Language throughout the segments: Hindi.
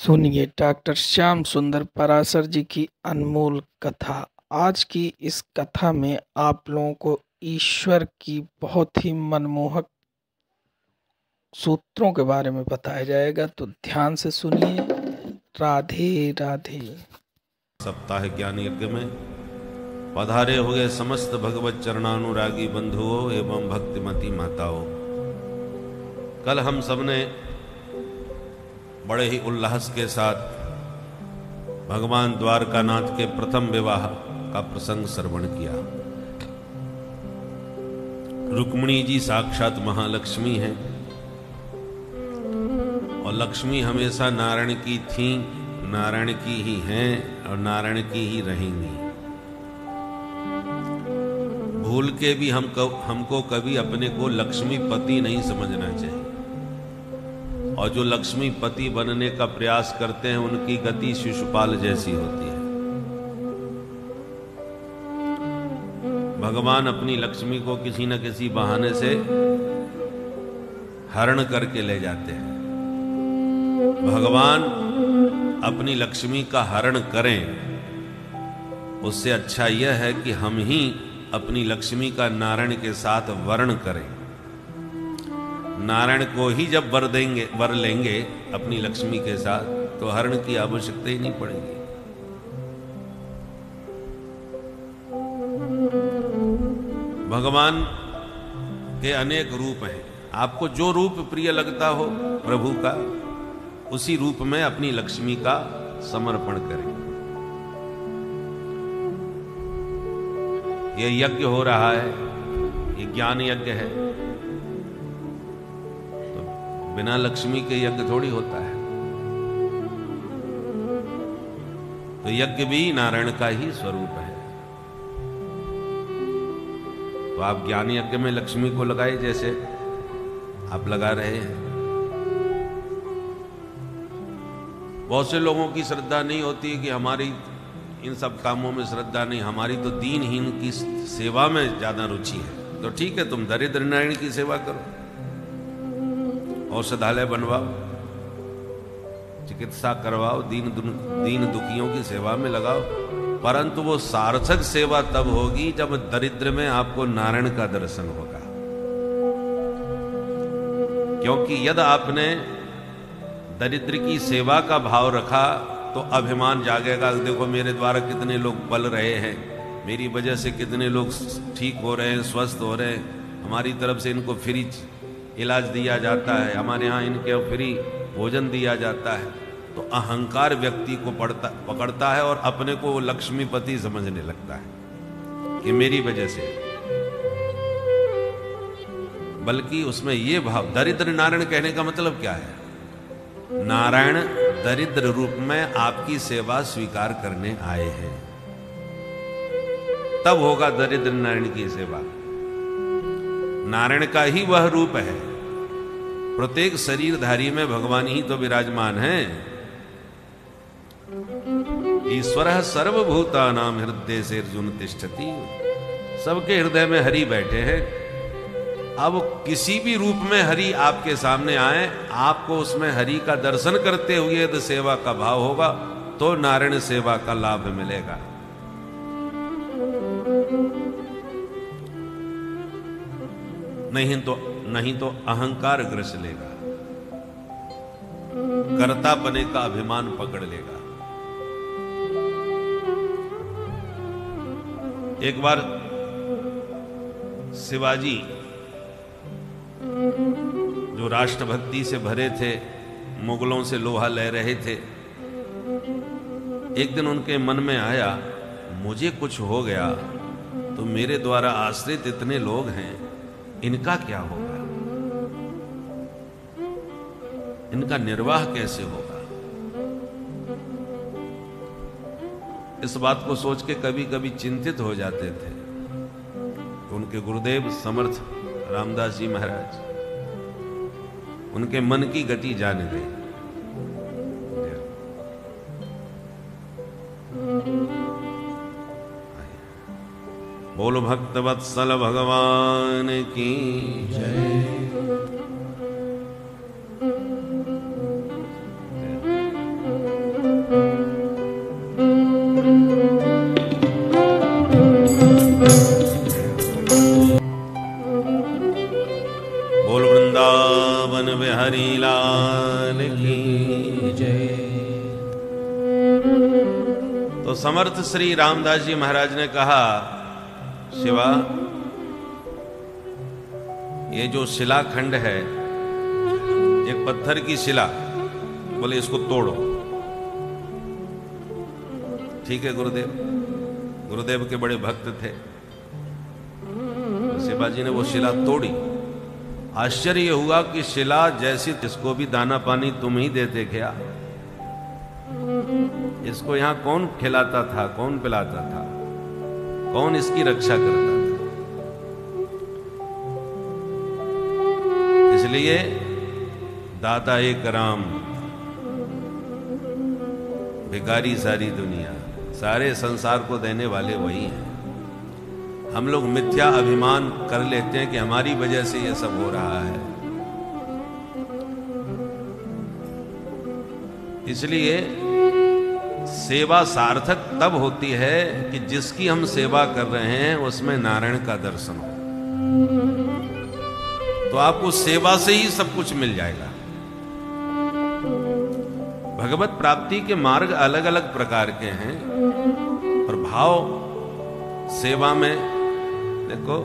सुनिए डॉक्टर श्याम सुंदर पराशर जी की अनमोल कथा। आज की इस कथा में आप लोगों को ईश्वर की बहुत ही मनमोहक सूत्रों के बारे में बताया जाएगा, तो ध्यान से सुनिए। राधे राधे। सप्ताह ज्ञान यज्ञ में पधारे हुए समस्त भगवत चरणानुरागी बंधुओं एवं भक्तिमती माताओं, कल हम सबने बड़े ही उल्लास के साथ भगवान द्वारकानाथ के प्रथम विवाह का प्रसंग श्रवण किया। रुक्मिणी जी साक्षात महालक्ष्मी हैं और लक्ष्मी हमेशा नारायण की थी, नारायण की ही हैं और नारायण की ही रहेंगी। भूल के भी हमको कभी अपने को लक्ष्मीपति नहीं समझना चाहिए, और जो लक्ष्मीपति बनने का प्रयास करते हैं उनकी गति शिशुपाल जैसी होती है। भगवान अपनी लक्ष्मी को किसी न किसी बहाने से हरण करके ले जाते हैं। भगवान अपनी लक्ष्मी का हरण करें, उससे अच्छा यह है कि हम ही अपनी लक्ष्मी का नारायण के साथ वर्ण करें। नारायण को ही जब वर लेंगे अपनी लक्ष्मी के साथ, तो हरण की आवश्यकता ही नहीं पड़ेगी। भगवान के अनेक रूप हैं। आपको जो रूप प्रिय लगता हो प्रभु का, उसी रूप में अपनी लक्ष्मी का समर्पण करें। ये यज्ञ हो रहा है, ये ज्ञान यज्ञ है, तो बिना लक्ष्मी के यज्ञ थोड़ी होता है। तो यज्ञ भी नारायण का ही स्वरूप है। तो आप ज्ञान यज्ञ में लक्ष्मी को लगाए, जैसे आप लगा रहे हैं। बहुत से लोगों की श्रद्धा नहीं होती है कि हमारी इन सब कामों में श्रद्धा नहीं, हमारी तो दीनहीन की सेवा में ज्यादा रुचि है। तो ठीक है, तुम दरिद्र नारायण की सेवा करो, औषधालय बनवाओ, चिकित्सा करवाओ, दीन दुखियों की सेवा में लगाओ, परंतु वो सार्थक सेवा तब होगी जब दरिद्र में आपको नारायण का दर्शन होगा। क्योंकि यदि आपने दरिद्र की सेवा का भाव रखा तो अभिमान जागेगा। देखो मेरे द्वारा कितने लोग पल रहे हैं, मेरी वजह से कितने लोग ठीक हो रहे हैं, स्वस्थ हो रहे हैं, हमारी तरफ से इनको फ्री इलाज दिया जाता है, हमारे यहाँ इनके फ्री भोजन दिया जाता है। तो अहंकार व्यक्ति को पकड़ता है और अपने को लक्ष्मीपति समझने लगता है कि मेरी वजह से। बल्कि उसमें यह भाव, दरिद्र नारायण कहने का मतलब क्या है? नारायण दरिद्र रूप में आपकी सेवा स्वीकार करने आए हैं, तब होगा दरिद्र नारायण की सेवा। नारायण का ही वह रूप है। प्रत्येक शरीरधारी में भगवान ही तो विराजमान है। ईश्वरः सर्वभूतानां हृदय से अर्जुन तिष्ठति। सबके हृदय में हरि बैठे हैं। अब किसी भी रूप में हरि आपके सामने आए, आपको उसमें हरि का दर्शन करते हुए यदि सेवा का भाव होगा तो नारायण सेवा का लाभ मिलेगा। नहीं तो अहंकार ग्रस लेगा, कर्तापने का अभिमान पकड़ लेगा। एक बार शिवाजी जो राष्ट्रभक्ति से भरे थे, मुगलों से लोहा ले रहे थे, एक दिन उनके मन में आया, मुझे कुछ हो गया तो मेरे द्वारा आश्रित इतने लोग हैं, इनका क्या होगा, इनका निर्वाह कैसे होगा। इस बात को सोच के कभी कभी चिंतित हो जाते थे। उनके गुरुदेव समर्थ रामदास जी महाराज उनके मन की गति जान गए। बोलो भक्त वत्सल भगवान की जय। तो समर्थ श्री रामदास जी महाराज ने कहा, शिवा, ये जो शिलाखंड है, एक पत्थर की शिला, बोले इसको तोड़ो। ठीक है गुरुदेव, गुरुदेव के बड़े भक्त थे। तो शिवाजी ने वो शिला तोड़ी। आश्चर्य हुआ कि शिला जैसी, जिसको भी दाना पानी तुम ही देते क्या? इसको यहां कौन खिलाता था, कौन पिलाता था, कौन इसकी रक्षा करता था? इसलिए दाता एक राम, भिखारी सारी दुनिया, सारे संसार को देने वाले वही हैं। हम लोग मिथ्या अभिमान कर लेते हैं कि हमारी वजह से ये सब हो रहा है। इसलिए सेवा सार्थक तब होती है कि जिसकी हम सेवा कर रहे हैं उसमें नारायण का दर्शन हो, तो आपको सेवा से ही सब कुछ मिल जाएगा। भगवत प्राप्ति के मार्ग अलग अलग प्रकार के हैं, और भाव सेवा में देखो,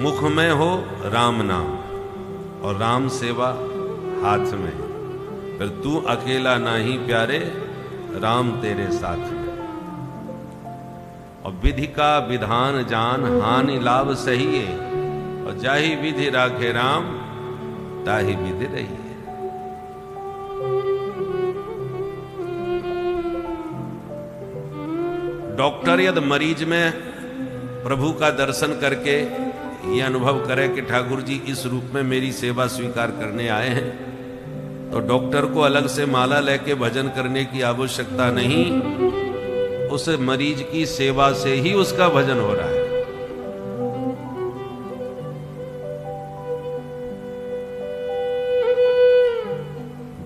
मुख में हो राम नाम और राम सेवा हाथ में, फिर तू अकेला नहीं प्यारे, राम तेरे साथ में। और विधि का विधान जान, हानि लाभ सही है, और जाहि विधि राखे राम, ताहि विधि रही है। डॉक्टर यदि मरीज में प्रभु का दर्शन करके ये अनुभव करे कि ठाकुर जी इस रूप में मेरी सेवा स्वीकार करने आए हैं, तो डॉक्टर को अलग से माला लेके भजन करने की आवश्यकता नहीं, उस मरीज की सेवा से ही उसका भजन हो रहा है।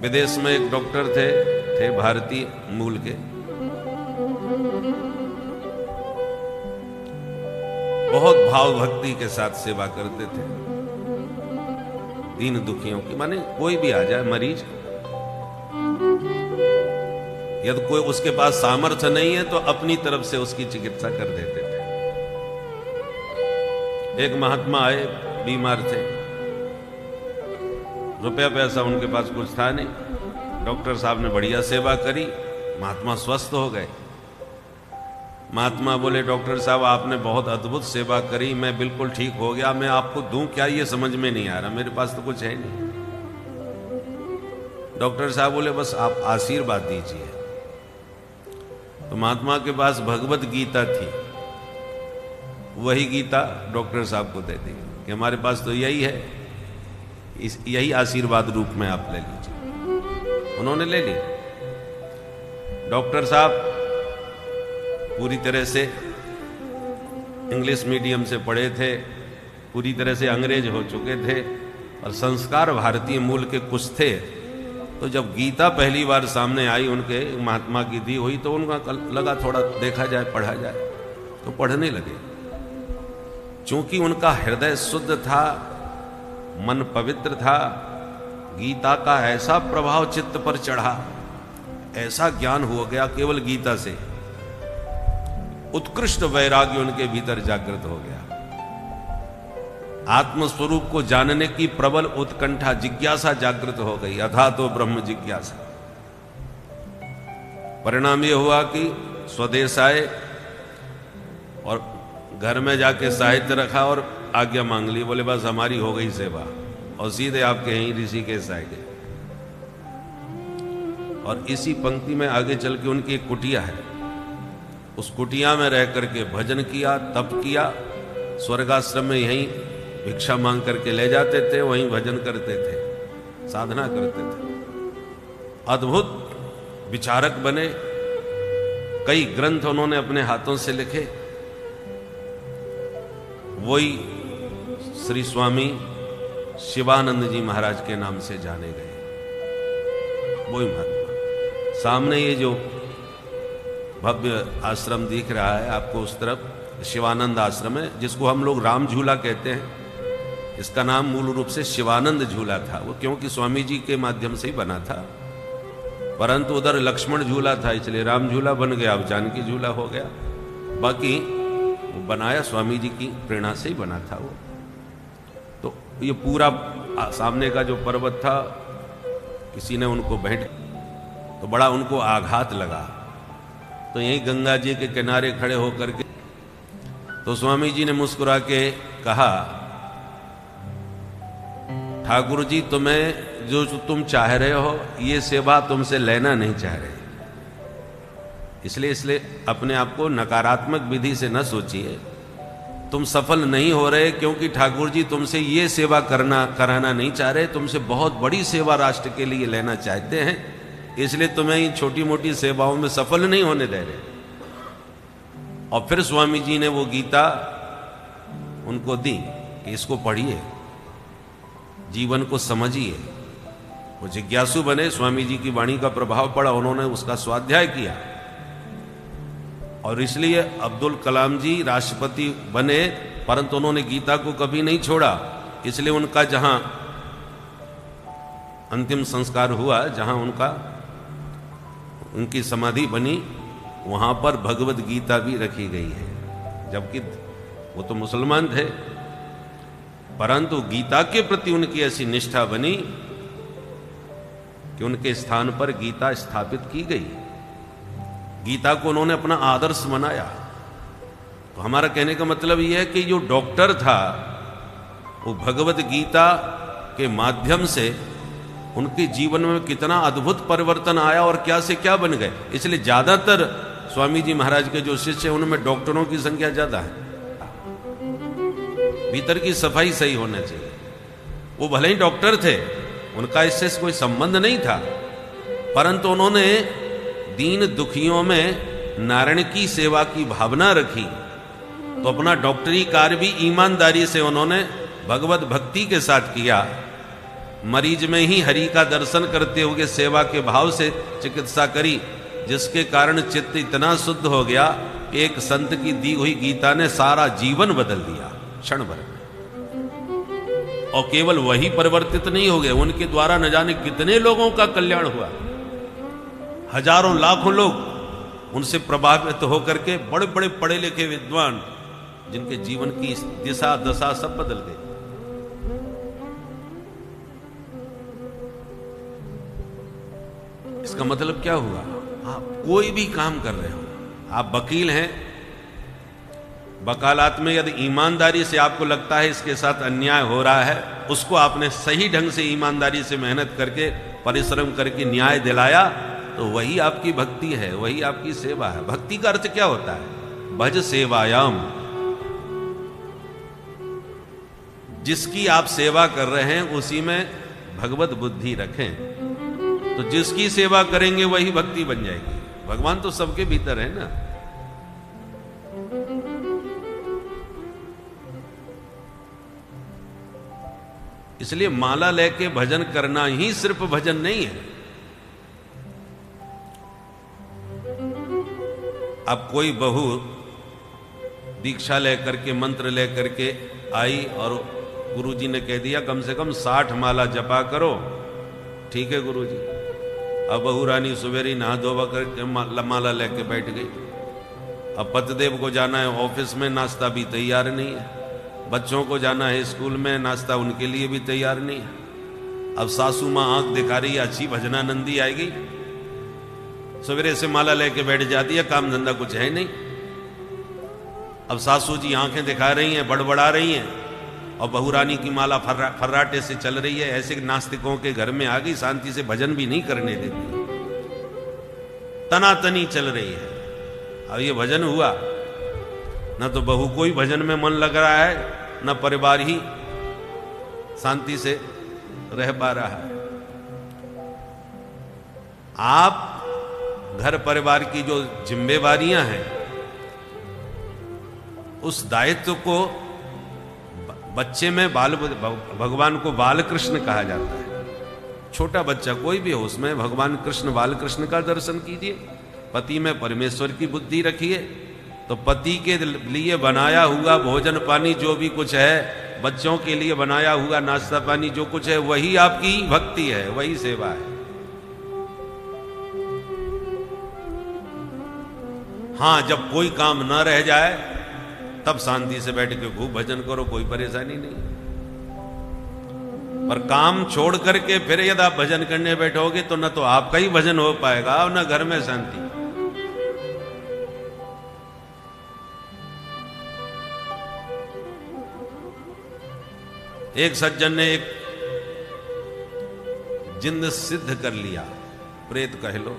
विदेश में एक डॉक्टर थे भारतीय मूल के, बहुत भाव भक्ति के साथ सेवा करते थे दीन दुखियों की। माने कोई भी आ जाए मरीज, यदि कोई उसके पास सामर्थ्य नहीं है तो अपनी तरफ से उसकी चिकित्सा कर देते थे। एक महात्मा आए, बीमार थे, रुपया पैसा उनके पास कुछ था नहीं। डॉक्टर साहब ने बढ़िया सेवा करी, महात्मा स्वस्थ हो गए। महात्मा बोले, डॉक्टर साहब आपने बहुत अद्भुत सेवा करी, मैं बिल्कुल ठीक हो गया, मैं आपको दूं क्या ये समझ में नहीं आ रहा, मेरे पास तो कुछ है नहीं। डॉक्टर साहब बोले, बस आप आशीर्वाद दीजिए। तो महात्मा के पास भगवत गीता थी, वही गीता डॉक्टर साहब को दे दी कि हमारे पास तो यही है, यही आशीर्वाद रूप में आप ले लीजिए। उन्होंने ले ली। डॉक्टर साहब पूरी तरह से इंग्लिश मीडियम से पढ़े थे, पूरी तरह से अंग्रेज हो चुके थे, और संस्कार भारतीय मूल के कुछ थे। तो जब गीता पहली बार सामने आई, उनके महात्मा की दी हुई, तो उनका लगा थोड़ा देखा जाए, पढ़ा जाए, तो पढ़ने लगे। चूंकि उनका हृदय शुद्ध था, मन पवित्र था, गीता का ऐसा प्रभाव चित्त पर चढ़ा, ऐसा ज्ञान हो गया केवल गीता से, उत्कृष्ट वैराग्य उनके भीतर जागृत हो गया। आत्मस्वरूप को जानने की प्रबल उत्कंठा, जिज्ञासा जागृत हो गई, अथा तो ब्रह्म जिज्ञासा। परिणाम यह हुआ कि स्वदेश आए और घर में जाके साहित्य रखा और आज्ञा मांग ली। बोले बस हमारी हो गई सेवा, और सीधे आपके यहीं ऋषिकेश आए गए। और इसी पंक्ति में आगे चल के उनकी एक कुटिया है, उस कुटिया में रह करके भजन किया, तप किया। स्वर्गाश्रम में यहीं भिक्षा मांग करके ले जाते थे, वहीं भजन करते थे, साधना करते थे। अद्भुत विचारक बने, कई ग्रंथ उन्होंने अपने हाथों से लिखे। वही श्री स्वामी शिवानंद जी महाराज के नाम से जाने गए। वही महात्मा। सामने ये जो भव्य आश्रम दिख रहा है आपको, उस तरफ शिवानंद आश्रम है, जिसको हम लोग राम झूला कहते हैं। इसका नाम मूल रूप से शिवानंद झूला था, वो क्योंकि स्वामी जी के माध्यम से ही बना था। परंतु उधर लक्ष्मण झूला था इसलिए राम झूला बन गया, अब जानकी झूला हो गया। बाकी वो बनाया स्वामी जी की प्रेरणा से ही बना था वो। तो ये पूरा सामने का जो पर्वत था, किसी ने उनको भेंट तो बड़ा उनको आघात लगा। तो यही गंगा जी के किनारे खड़े होकर के तो स्वामी जी ने मुस्कुरा के कहा, ठाकुर जी तुम्हें जो तुम चाह रहे हो ये सेवा तुमसे लेना नहीं चाह रहे, इसलिए अपने आप को नकारात्मक विधि से न सोचिए। तुम सफल नहीं हो रहे क्योंकि ठाकुर जी तुमसे ये सेवा कराना नहीं चाह रहे, तुमसे बहुत बड़ी सेवा राष्ट्र के लिए लेना चाहते हैं, इसलिए तुम्हें इन छोटी मोटी सेवाओं में सफल नहीं होने दे रहे। और फिर स्वामी जी ने वो गीता उनको दी कि इसको पढ़िए, जीवन को समझिए। वो जिज्ञासु बने, स्वामी जी की वाणी का प्रभाव पड़ा, उन्होंने उसका स्वाध्याय किया और इसलिए अब्दुल कलाम जी राष्ट्रपति बने, परंतु उन्होंने गीता को कभी नहीं छोड़ा। इसलिए उनका जहां अंतिम संस्कार हुआ, जहां उनकी समाधि बनी, वहां पर भगवत गीता भी रखी गई है। जबकि वो तो मुसलमान थे, परंतु गीता के प्रति उनकी ऐसी निष्ठा बनी कि उनके स्थान पर गीता स्थापित की गई। गीता को उन्होंने अपना आदर्श बनाया। तो हमारा कहने का मतलब यह है कि जो डॉक्टर था वो भगवत गीता के माध्यम से उनके जीवन में कितना अद्भुत परिवर्तन आया और क्या से क्या बन गए। इसलिए ज्यादातर स्वामी जी महाराज के जो शिष्य हैं उनमें डॉक्टरों की संख्या ज्यादा है। भीतर की सफाई सही होना चाहिए। वो भले ही डॉक्टर थे, उनका इससे कोई संबंध नहीं था, परंतु उन्होंने दीन दुखियों में नारायण की सेवा की भावना रखी। तो अपना डॉक्टरी कार्य भी ईमानदारी से उन्होंने भगवत भक्ति के साथ किया। मरीज में ही हरि का दर्शन करते हुए सेवा के भाव से चिकित्सा करी, जिसके कारण चित्त इतना शुद्ध हो गया कि एक संत की दी हुई गीता ने सारा जीवन बदल दिया क्षण भर में। और केवल वही परिवर्तित नहीं हो गए, उनके द्वारा न जाने कितने लोगों का कल्याण हुआ। हजारों लाखों लोग उनसे प्रभावित होकर के बड़े बड़े पढ़े लिखे विद्वान, जिनके जीवन की दिशा दशा सब बदल गई। इसका मतलब क्या हुआ? आप कोई भी काम कर रहे हो, आप वकील हैं, वकालत में यदि ईमानदारी से आपको लगता है इसके साथ अन्याय हो रहा है, उसको आपने सही ढंग से ईमानदारी से मेहनत करके परिश्रम करके न्याय दिलाया, तो वही आपकी भक्ति है, वही आपकी सेवा है। भक्ति का अर्थ क्या होता है? भज सेवायाम। जिसकी आप सेवा कर रहे हैं उसी में भगवत बुद्धि रखें, तो जिसकी सेवा करेंगे वही भक्ति बन जाएगी। भगवान तो सबके भीतर है ना। इसलिए माला लेके भजन करना ही सिर्फ भजन नहीं है। अब कोई बहू दीक्षा लेकर के मंत्र लेकर के आई और गुरुजी ने कह दिया कम से कम 60 माला जपा करो, ठीक है गुरुजी। अब बहू रानी सुबेरी नहा धोवा करके माला लेके बैठ गई। अब पतिदेव को जाना है ऑफिस में, नाश्ता भी तैयार नहीं है। बच्चों को जाना है स्कूल में, नाश्ता उनके लिए भी तैयार नहीं है। अब सासू माँ आंख दिखा रही है, अच्छी भजनानंदी आएगी, सवेरे से माला लेके बैठ जाती है, काम धंधा कुछ है नहीं। अब सासू जी आंखें दिखा रही हैं, बड़बड़ा रही हैं, और बहू रानी की माला फर्राटे से चल रही है। ऐसे नास्तिकों के घर में आ गई, शांति से भजन भी नहीं करने देती, तनातनी चल रही है। अब ये भजन हुआ न तो बहू को ही भजन में मन लग रहा है, न परिवार ही शांति से रह पा रहा है। आप घर परिवार की जो जिम्मेवारियां हैं, उस दायित्व को बच्चे में भगवान को बाल कृष्ण कहा जाता है। छोटा बच्चा कोई भी हो, उसमें भगवान कृष्ण बाल कृष्ण का दर्शन कीजिए। पति में परमेश्वर की बुद्धि रखिए, तो पति के लिए बनाया हुआ भोजन पानी जो भी कुछ है, बच्चों के लिए बनाया हुआ नाश्ता पानी जो कुछ है, वही आपकी भक्ति है, वही सेवा है। हाँ, जब कोई काम न रह जाए तब शांति से बैठ के खूब भजन करो, कोई परेशानी नहीं। पर काम छोड़ करके फिर यदि आप भजन करने बैठोगे तो न तो आपका ही भजन हो पाएगा और न घर में शांति। एक सज्जन ने एक जिंद सिद्ध कर लिया, प्रेत कह लो,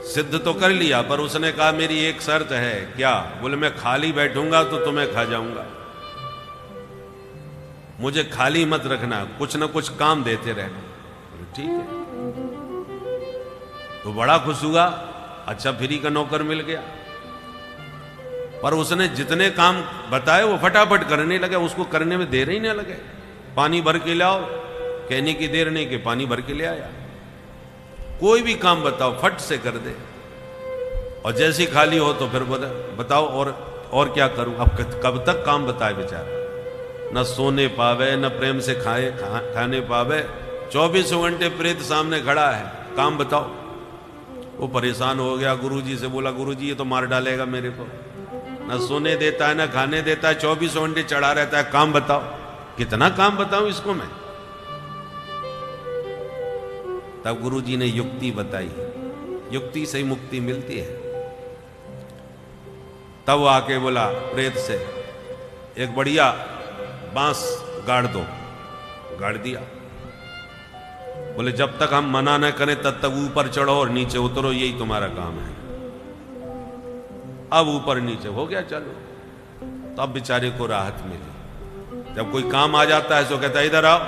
सिद्ध तो कर लिया, पर उसने कहा मेरी एक शर्त है। क्या? बोले मैं खाली बैठूंगा तो तुम्हें खा जाऊंगा, मुझे खाली मत रखना, कुछ ना कुछ काम देते रहना। ठीक है। तो बड़ा खुश हुआ, अच्छा फ्री का नौकर मिल गया। पर उसने जितने काम बताए वो फटाफट करने लगे, उसको करने में देर ही नहीं लगे। पानी भर के लाओ, कहने की देर नहीं कि पानी भर के ले आया। कोई भी काम बताओ फट से कर दे, और जैसी खाली हो तो फिर बताओ और क्या करूं। अब कब तक काम बताए बेचारा, न सोने पावे न प्रेम से खाने पावे, 24 घंटे प्रेत सामने खड़ा है, काम बताओ। वो परेशान हो गया, गुरुजी से बोला गुरुजी ये तो मार डालेगा मेरे को, न सोने देता है न खाने देता है, 24 घंटे चढ़ा रहता है, काम बताओ। कितना काम बताऊं इसको मैं? तब गुरुजी ने युक्ति बताई, युक्ति से ही मुक्ति मिलती है। तब वो आके बोला प्रेत से, एक बढ़िया बांस गाड़ दो। गाड़ दिया। बोले जब तक हम मना न करें तब तक ऊपर चढ़ो और नीचे उतरो, यही तुम्हारा काम है। अब ऊपर नीचे हो गया, चलो। तब बेचारे को राहत मिली। जब कोई काम आ जाता है तो कहता है इधर आओ,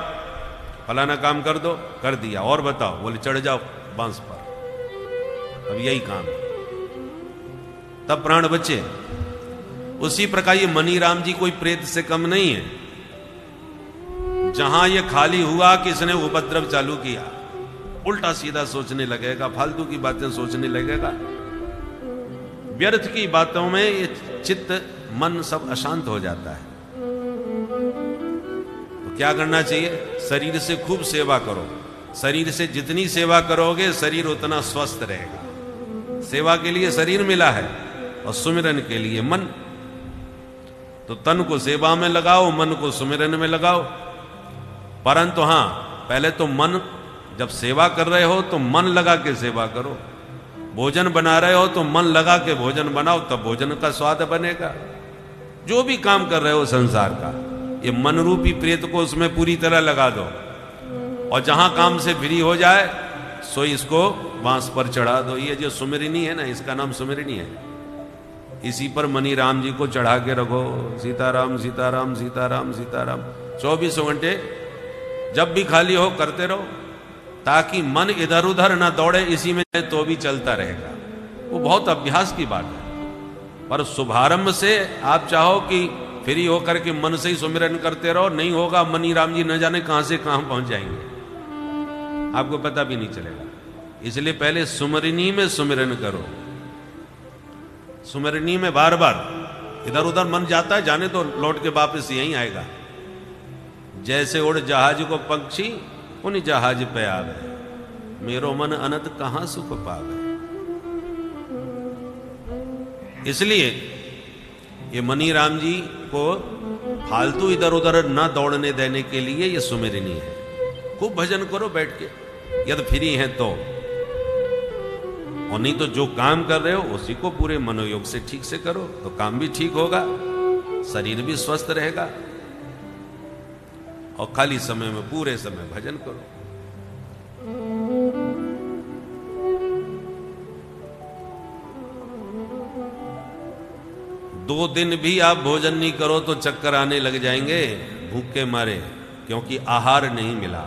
फलाना काम कर दो, कर दिया, और बताओ। बोले चढ़ जाओ बांस पर, अब यही काम है। तब प्राण बचे। उसी प्रकार ये मनीराम जी कोई प्रेत से कम नहीं है। जहां ये खाली हुआ किसने उपद्रव चालू किया, उल्टा सीधा सोचने लगेगा, फालतू की बातें सोचने लगेगा, व्यर्थ की बातों में ये चित्त मन सब अशांत हो जाता है। तो क्या करना चाहिए? शरीर से खूब सेवा करो। शरीर से जितनी सेवा करोगे शरीर उतना स्वस्थ रहेगा। सेवा के लिए शरीर मिला है और सुमिरन के लिए मन। तो तन को सेवा में लगाओ, मन को सुमिरन में लगाओ। परंतु हां, पहले तो मन, जब सेवा कर रहे हो तो मन लगा के सेवा करो। भोजन बना रहे हो तो मन लगा के भोजन बनाओ, तब भोजन का स्वाद बनेगा। जो भी काम कर रहे हो संसार का, ये मन रूपी प्रेत को उसमें पूरी तरह लगा दो, और जहां काम से फ्री हो जाए सो इसको बांस पर चढ़ा दो। ये जो सुमिरनी है ना, इसका नाम सुमिरनी है। इसी पर मनीराम जी को चढ़ा के रखो, सीताराम सीताराम सीताराम सीताराम, 24 घंटे जब भी खाली हो करते रहो, ताकि मन इधर उधर ना दौड़े। इसी में तो भी चलता रहेगा। वो बहुत अभ्यास की बात है। पर शुभारंभ से आप चाहो कि फ्री होकर के मन से ही सुमिरन करते रहो, नहीं होगा। मनीराम जी न जाने कहां से कहां पहुंच जाएंगे, आपको पता भी नहीं चलेगा। इसलिए पहले सुमरनी में सुमिरन करो। सुमरनी में बार बार इधर उधर मन जाता है, जाने तो लौट के वापस यहीं आएगा। जैसे उड़ जहाज को पक्षी उन जहाज पे आवे, मेरो मन अनंत कहां सुख पावे। इसलिए ये मनीराम जी को फालतू इधर उधर न दौड़ने देने के लिए ये सुमिरनी है। खूब भजन करो बैठ के, यदि फ्री हैं तो, और नहीं तो जो काम कर रहे हो उसी को पूरे मनोयोग से ठीक से करो, तो काम भी ठीक होगा, शरीर भी स्वस्थ रहेगा, और खाली समय में पूरे समय भजन करो। दो दिन भी आप भोजन नहीं करो तो चक्कर आने लग जाएंगे भूख के मारे, क्योंकि आहार नहीं मिला।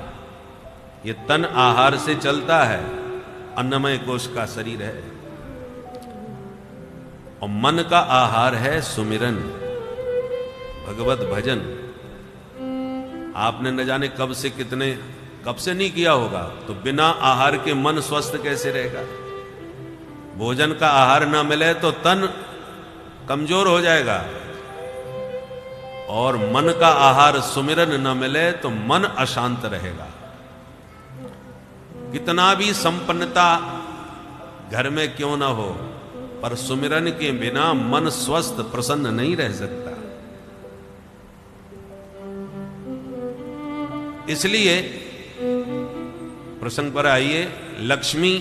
ये तन आहार से चलता है, अन्नमय कोश का शरीर है, और मन का आहार है सुमिरन, भगवत भजन। आपने न जाने कब से नहीं किया होगा, तो बिना आहार के मन स्वस्थ कैसे रहेगा? भोजन का आहार ना मिले तो तन कमजोर हो जाएगा, और मन का आहार सुमिरन न मिले तो मन अशांत रहेगा। कितना भी संपन्नता घर में क्यों ना हो, पर सुमिरन के बिना मन स्वस्थ प्रसन्न नहीं रह सकता। इसलिए प्रसंग पर आइए। लक्ष्मी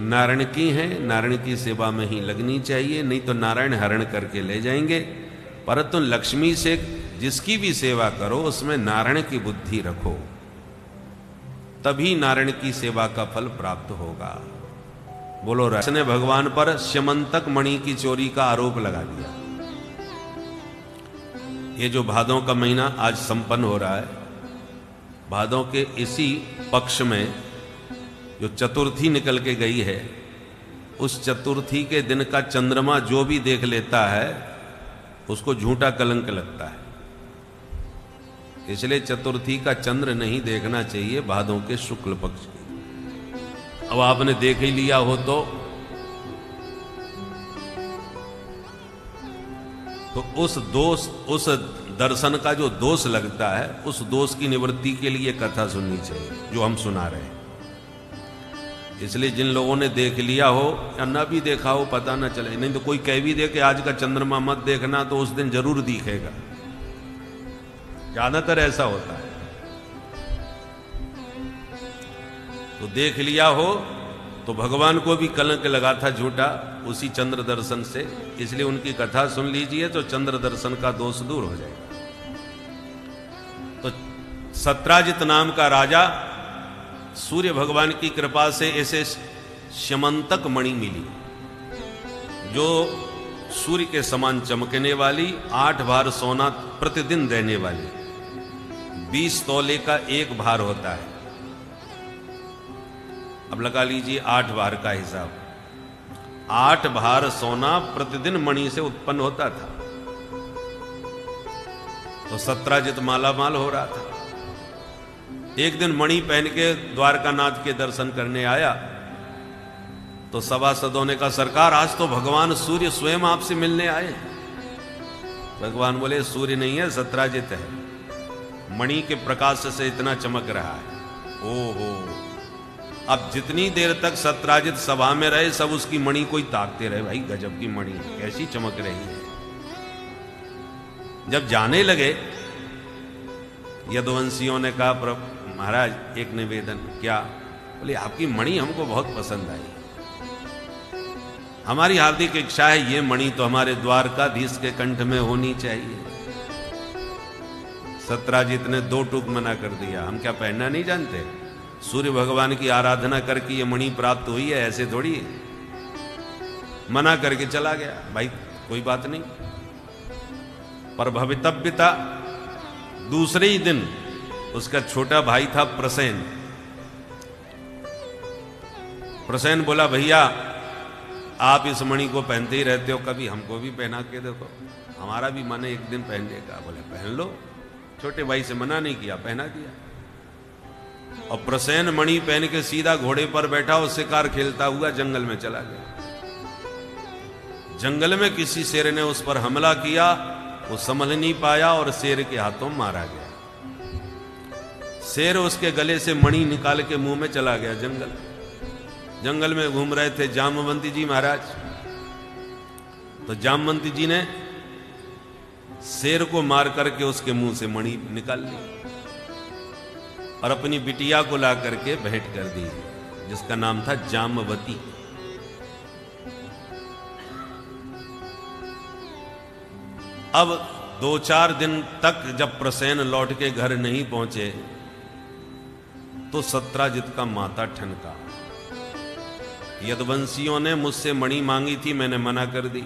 नारायण की है, नारायण की सेवा में ही लगनी चाहिए, नहीं तो नारायण हरण करके ले जाएंगे। परंतु लक्ष्मी से जिसकी भी सेवा करो उसमें नारायण की बुद्धि रखो, तभी नारायण की सेवा का फल प्राप्त होगा। बोलो। ने भगवान पर स्यमंतक मणि की चोरी का आरोप लगा दिया। ये जो भादों का महीना आज संपन्न हो रहा है, भादों के इसी पक्ष में जो चतुर्थी निकल के गई है, उस चतुर्थी के दिन का चंद्रमा जो भी देख लेता है उसको झूठा कलंक लगता है। इसलिए चतुर्थी का चंद्र नहीं देखना चाहिए भादों के शुक्ल पक्ष की। अब आपने देख ही लिया हो तो उस दोष, उस दर्शन का जो दोष लगता है, उस दोष की निवृत्ति के लिए कथा सुननी चाहिए जो हम सुना रहे हैं। इसलिए जिन लोगों ने देख लिया हो या ना भी देखा हो पता ना चले, नहीं तो कोई कह भी दे कि आज का चंद्रमा मत देखना, तो उस दिन जरूर दिखेगा। ज्यादातर ऐसा होता है। तो देख लिया हो तो भगवान को भी कलंक लगा था झूठा उसी चंद्र दर्शन से। इसलिए उनकी कथा सुन लीजिए तो चंद्र दर्शन का दोष दूर हो जाएगा। तो सत्राजित नाम का राजा, सूर्य भगवान की कृपा से ऐसे स्यमंतक मणि मिली जो सूर्य के समान चमकने वाली, 8 भार सोना प्रतिदिन देने वाली। 20 तौले का एक भार होता है। अब लगा लीजिए 8 भार का हिसाब। 8 भार सोना प्रतिदिन मणि से उत्पन्न होता था। तो सत्राजित माला माल हो रहा था। एक दिन मणि पहन के द्वारकानाथ के दर्शन करने आया तो सभासदों ने कहा, सरकार आज तो भगवान सूर्य स्वयं आपसे मिलने आए। भगवान बोले, सूर्य नहीं है, सत्राजित है। मणि के प्रकाश से इतना चमक रहा है। ओहो। अब जितनी देर तक सत्राजित सभा में रहे सब उसकी मणि को ही ताकते रहे। भाई गजब की मणि है, कैसी चमक रही है। जब जाने लगे, यदुवंशियों ने कहा, महाराज एक निवेदन। क्या? बोले, आपकी मणि हमको बहुत पसंद आई। हमारी हार्दिक इच्छा है ये मणि तो हमारे द्वारकाधीश के कंठ में होनी चाहिए। सत्राजित ने 2 टूक मना कर दिया। हम क्या पहनना नहीं जानते? सूर्य भगवान की आराधना करके ये मणि प्राप्त हुई है, ऐसे थोड़ी है। मना करके चला गया। भाई कोई बात नहीं। पर भवितव्यता, दूसरे ही दिन उसका छोटा भाई था प्रसेन। प्रसेन बोला, भैया आप इस मणि को पहनते ही रहते हो, कभी हमको भी पहना के देखो, हमारा भी मन है एक दिन पहनने का। बोले, पहन लो। छोटे भाई से मना नहीं किया, पहना दिया। और प्रसेन मणि पहन के सीधा घोड़े पर बैठा और शिकार खेलता हुआ जंगल में चला गया। जंगल में किसी शेर ने उस पर हमला किया, वो संभल नहीं पाया और शेर के हाथों मारा गया। शेर उसके गले से मणि निकाल के मुंह में चला गया। जंगल में घूम रहे थे जामवंती जी महाराज। तो जामवंती जी ने शेर को मार करके उसके मुंह से मणि निकाल ली और अपनी बिटिया को ला करके भेंट कर दी, जिसका नाम था जामवती। अब 2-4 दिन तक जब प्रसेन लौट के घर नहीं पहुंचे तो सत्राजित का माथा ठनका। यदुवंशियों ने मुझसे मणि मांगी थी, मैंने मना कर दी,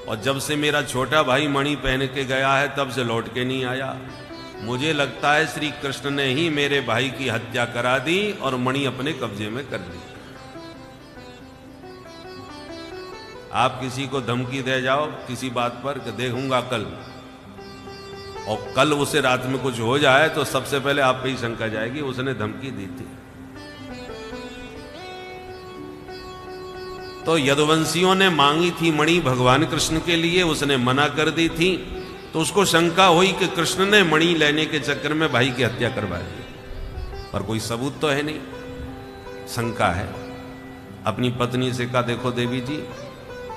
और जब से मेरा छोटा भाई मणि पहन के गया है तब से लौट के नहीं आया। मुझे लगता है श्री कृष्ण ने ही मेरे भाई की हत्या करा दी और मणि अपने कब्जे में कर ली। आप किसी को धमकी दे जाओ किसी बात पर कि देखूंगा कल, और कल उसे रात में कुछ हो जाए तो सबसे पहले आप पे ही शंका जाएगी, उसने धमकी दी थी। तो यदुवंशियों ने मांगी थी मणि भगवान कृष्ण के लिए, उसने मना कर दी थी। तो उसको शंका हुई कि कृष्ण ने मणि लेने के चक्कर में भाई की हत्या करवा दी, पर कोई सबूत तो है नहीं, शंका है। अपनी पत्नी से कहा, देखो देवी जी,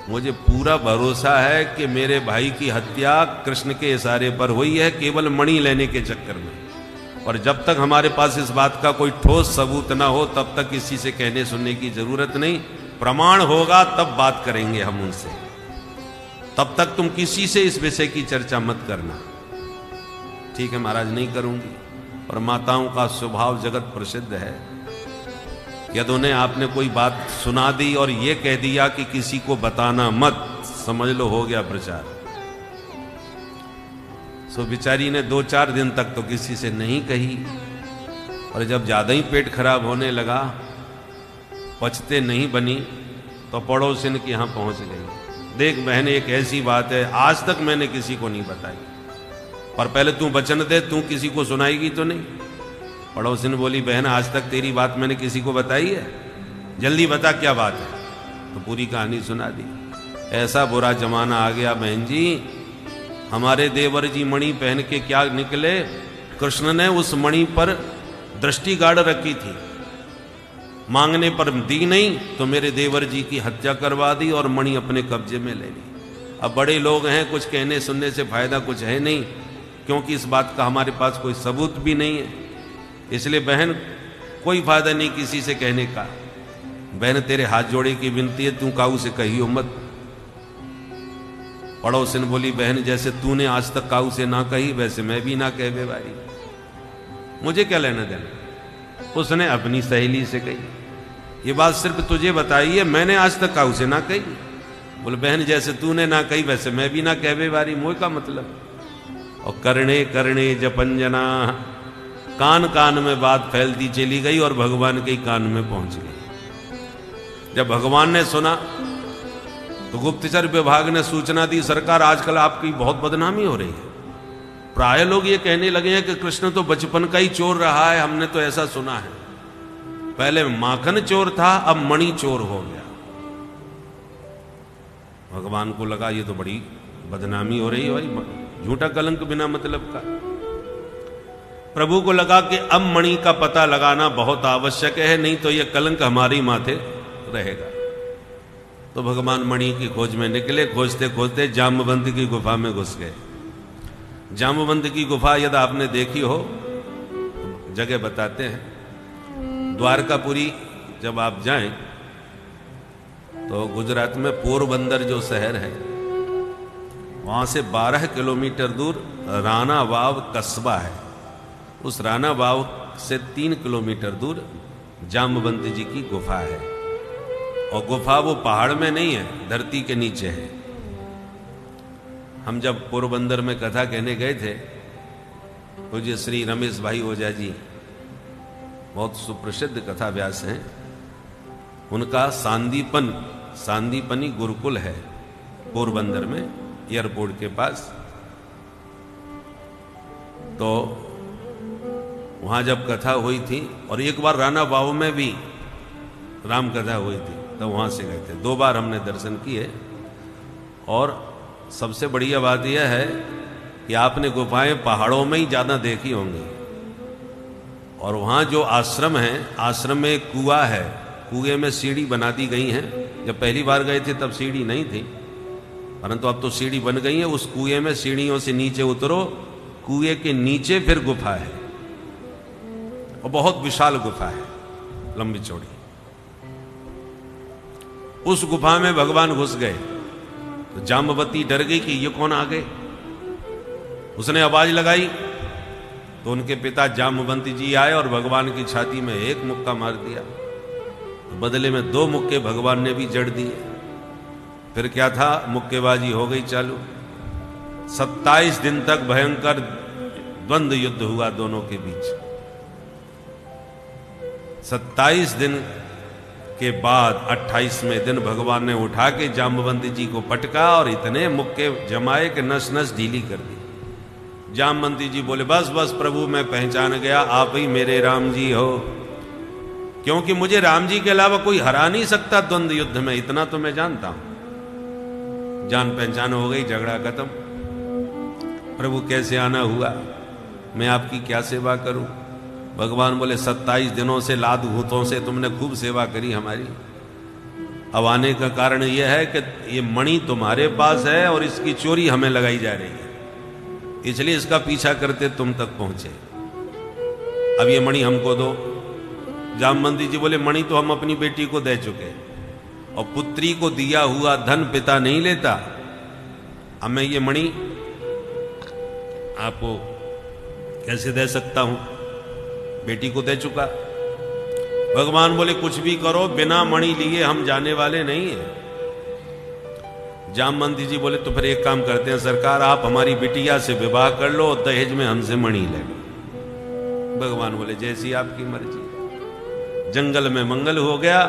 मुझे पूरा भरोसा है कि मेरे भाई की हत्या कृष्ण के इशारे पर हुई है, केवल मणि लेने के चक्कर में। और जब तक हमारे पास इस बात का कोई ठोस सबूत ना हो तब तक किसी से कहने सुनने की जरूरत नहीं। प्रमाण होगा तब बात करेंगे हम उनसे, तब तक तुम किसी से इस विषय की चर्चा मत करना। ठीक है महाराज, नहीं करूंगी। और माताओं का स्वभाव जगत प्रसिद्ध है, यदि उन्हें आपने कोई बात सुना दी और ये कह दिया कि किसी को बताना मत, समझ लो हो गया प्रचार। सो बेचारी ने 2-4 दिन तक तो किसी से नहीं कही, और जब ज्यादा ही पेट खराब होने लगा, पचते नहीं बनी, तो पड़ोसिन के यहां पहुंच गई। देख बहन, एक ऐसी बात है आज तक मैंने किसी को नहीं बताई, पर पहले तू वचन दे, तू किसी को सुनाएगी तो नहीं। पड़ोसिन बोली, बहन आज तक तेरी बात मैंने किसी को बताई है? जल्दी बता क्या बात है। तो पूरी कहानी सुना दी। ऐसा बुरा जमाना आ गया बहन जी, हमारे देवर जी मणि पहन के क्या निकले, कृष्ण ने उस मणि पर दृष्टि गाड़ रखी थी, मांगने पर दी नहीं तो मेरे देवर जी की हत्या करवा दी और मणि अपने कब्जे में ले ली। अब बड़े लोग हैं, कुछ कहने सुनने से फायदा कुछ है नहीं, क्योंकि इस बात का हमारे पास कोई सबूत भी नहीं है। इसलिए बहन कोई फायदा नहीं किसी से कहने का। बहन तेरे हाथ जोड़े की विनती है, तू काऊ से कहियो मत। पड़ोसिन बोली, बहन जैसे तूने आज तक काऊ से ना कही वैसे मैं भी ना कहवे भाई, मुझे क्या लेना देना। उसने अपनी सहेली से कही, ये बात सिर्फ तुझे बताई है, मैंने आज तक काऊ से ना कही। बोले, बहन जैसे तूने ना कही वैसे मैं भी ना कहवे वारी, मोह का मतलब। और करणे करणे जपंजना, कान कान में बात फैलती चली गई और भगवान के कान में पहुंच गई। जब भगवान ने सुना तो गुप्तचर विभाग ने सूचना दी, सरकार आजकल आपकी बहुत बदनामी हो रही है। प्राय लोग ये कहने लगे हैं कि कृष्ण तो बचपन का ही चोर रहा है, हमने तो ऐसा सुना है। पहले माखन चोर था, अब मणि चोर हो गया। भगवान को लगा ये तो बड़ी बदनामी हो रही है भाई, झूठा कलंक बिना मतलब का। प्रभु को लगा कि अब मणि का पता लगाना बहुत आवश्यक है, नहीं तो यह कलंक हमारी माथे रहेगा। तो भगवान मणि की खोज में निकले। खोजते खोजते जामवंत की गुफा में घुस गए। जामवंत की गुफा यदि आपने देखी हो, जगह बताते हैं। द्वारकापुरी जब आप जाएं तो गुजरात में पोरबंदर जो शहर है, वहां से 12 किलोमीटर दूर राणा वाव कस्बा है। उस राणा वाव से 3 किलोमीटर दूर जामवंत जी की गुफा है। और गुफा वो पहाड़ में नहीं है, धरती के नीचे है। हम जब पोरबंदर में कथा कहने गए थे, पूज्य श्री रमेश भाई ओझा जी, बहुत सुप्रसिद्ध कथा व्यास हैं, उनका सांदीपनी गुरुकुल है पोरबंदर में, एयरपोर्ट के पास। तो वहां जब कथा हुई थी, और एक बार राणा वाव में भी राम कथा हुई थी, तो वहां से गए थे। 2 बार हमने दर्शन किए। और सबसे बढ़िया बात यह है कि आपने गुफाएं पहाड़ों में ही ज्यादा देखी होंगी। और वहां जो आश्रम है, आश्रम में एक कुआं है, कुएं में सीढ़ी बना दी गई है। जब पहली बार गए थे तब सीढ़ी नहीं थी, परंतु अब तो सीढ़ी बन गई है। उस कुएं में सीढ़ियों से नीचे उतरो, कुएं के नीचे फिर गुफा है, और बहुत विशाल गुफा है, लंबी चौड़ी। उस गुफा में भगवान घुस गए तो जामवती डर गई कि ये कौन आ गए। उसने आवाज लगाई तो उनके पिता जामवंत जी आए और भगवान की छाती में एक मुक्का मार दिया। तो बदले में 2 मुक्के भगवान ने भी जड़ दिए। फिर क्या था, मुक्केबाजी हो गई चालू। 27 दिन तक भयंकर द्वंद्व युद्ध हुआ दोनों के बीच। 27 दिन के बाद 28वें दिन भगवान ने उठा के जामवंत जी को पटका और इतने मुक्के जमाए कि नस नस ढीली कर दी। जामवंत जी बोले, बस बस प्रभु मैं पहचान गया, आप ही मेरे राम जी हो, क्योंकि मुझे राम जी के अलावा कोई हरा नहीं सकता द्वंद्व युद्ध में, इतना तो मैं जानता हूं। जान पहचान हो गई, झगड़ा खत्म। प्रभु कैसे आना हुआ, मैं आपकी क्या सेवा करूं? भगवान बोले, 27 दिनों से लाद भूतों से तुमने खूब सेवा करी हमारी, अब आने का कारण यह है कि ये मणि तुम्हारे पास है और इसकी चोरी हमें लगाई जा रही है, इसलिए इसका पीछा करते तुम तक पहुंचे। अब ये मणि हमको दो। जामवंती जी बोले मणि तो हम अपनी बेटी को दे चुके, और पुत्री को दिया हुआ धन पिता नहीं लेता। अब मैं ये मणि आपको कैसे दे सकता हूं, बेटी को दे चुका। भगवान बोले कुछ भी करो, बिना मणि लिए हम जाने वाले नहीं है। जामवंती जी बोले तो फिर एक काम करते हैं सरकार, आप हमारी बिटिया से विवाह कर लो और दहेज में हमसे मणि ले लो। भगवान बोले जैसी आपकी मर्जी। जंगल में मंगल हो गया।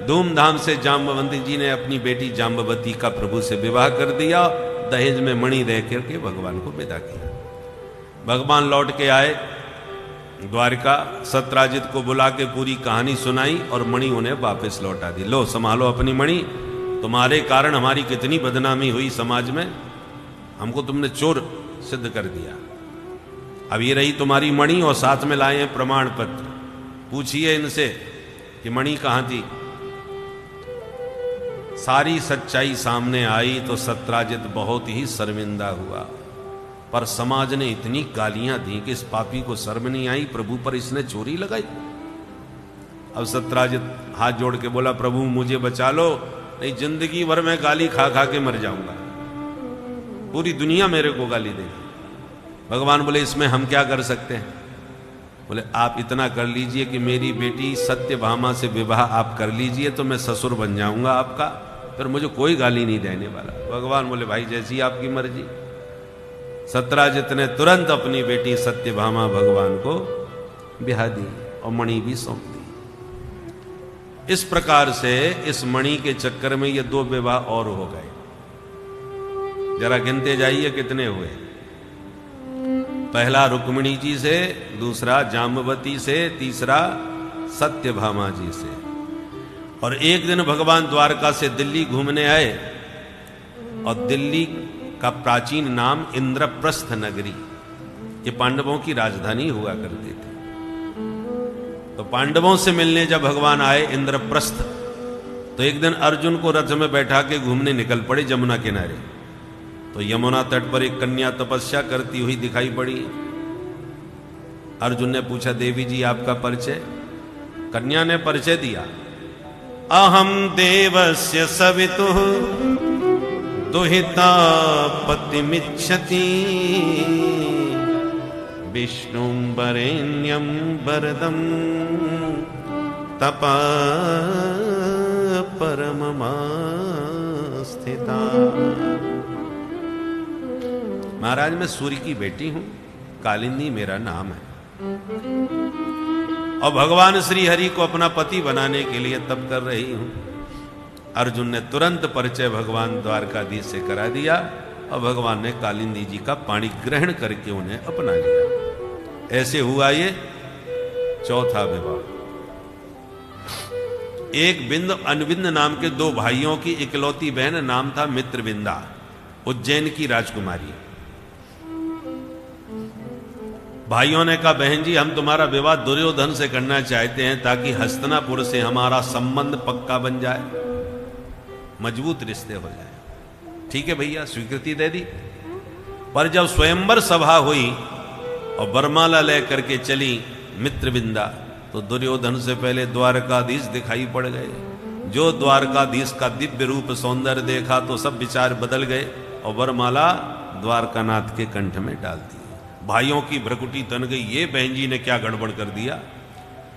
धूमधाम से जामवंती जी ने अपनी बेटी जाम्बवती का प्रभु से विवाह कर दिया, दहेज में मणि दे करके भगवान को विदा किया। भगवान लौट के आए द्वारका, सत्राजित को बुला के पूरी कहानी सुनाई और मणि उन्हें वापस लौटा दी। लो संभालो अपनी मणि, तुम्हारे कारण हमारी कितनी बदनामी हुई समाज में, हमको तुमने चोर सिद्ध कर दिया। अब ये रही तुम्हारी मणि और साथ में लाए हैं प्रमाण पत्र, पूछिए इनसे कि मणि कहां थी। सारी सच्चाई सामने आई तो सत्राजित बहुत ही शर्मिंदा हुआ, पर समाज ने इतनी गालियां दी कि इस पापी को शर्म नहीं आई, प्रभु पर इसने चोरी लगाई। अब सत्राजित हाथ जोड़ के बोला प्रभु मुझे बचा लो, नहीं जिंदगी भर मैं गाली खा खा के मर जाऊंगा, पूरी दुनिया मेरे को गाली देगी। भगवान बोले इसमें हम क्या कर सकते हैं। बोले आप इतना कर लीजिए कि मेरी बेटी सत्यभामा से विवाह आप कर लीजिए तो मैं ससुर बन जाऊंगा आपका, फिर मुझे कोई गाली नहीं देने वाला। भगवान बोले भाई जैसी आपकी मर्जी। सत्राजित ने तुरंत अपनी बेटी सत्यभामा भगवान को ब्याह दी और मणि भी सौंप दी। इस प्रकार से इस मणि के चक्कर में ये 2 विवाह और हो गए। जरा गिनते जाइए कितने हुए। पहला रुक्मिणी जी से, दूसरा जाम्बवती से, तीसरा सत्यभामा जी से। और एक दिन भगवान द्वारका से दिल्ली घूमने आए और दिल्ली का प्राचीन नाम इंद्रप्रस्थ नगरी, ये पांडवों की राजधानी हुआ करती थी। तो पांडवों से मिलने जब भगवान आए इंद्रप्रस्थ, तो एक दिन अर्जुन को रथ में बैठा के घूमने निकल पड़े जमुना किनारे। तो यमुना तट पर एक कन्या तपस्या करती हुई दिखाई पड़ी। अर्जुन ने पूछा देवी जी आपका परिचय। कन्या ने परिचय दिया, अहम देवस्य सवितुः दुहिता पतिमिच्छति विष्णुं वरेण्यं वरदं तपा परममा स्थिता। महाराज मैं सूर्य की बेटी हूं, कालिंदी मेरा नाम है, और भगवान श्री हरि को अपना पति बनाने के लिए तप कर रही हूं। अर्जुन ने तुरंत परिचय भगवान द्वारकाधीश से करा दिया और भगवान ने कालिंदी जी का पाणी ग्रहण करके उन्हें अपना लिया। ऐसे हुआ ये चौथा विवाह। एक बिंद अनविंद नाम के 2 भाइयों की इकलौती बहन, नाम था मित्रविंदा, उज्जैन की राजकुमारी। भाइयों ने कहा बहन जी हम तुम्हारा विवाह दुर्योधन से करना चाहते हैं ताकि हस्तिनापुर से हमारा संबंध पक्का बन जाए, मजबूत रिश्ते हो जाए। ठीक है भैया, स्वीकृति दे दी। पर जब स्वयंवर सभा हुई और वरमाला लेकर के चली मित्रविंदा, तो दुर्योधन से पहले द्वारकाधीश दिखाई पड़ गए। जो द्वारकाधीश का दिव्य रूप सौंदर्य देखा तो सब विचार बदल गए और वरमाला द्वारकानाथ के कंठ में डाल दी। भाइयों की भ्रकुटी तन गई, ये बहन जी ने क्या गड़बड़ कर दिया।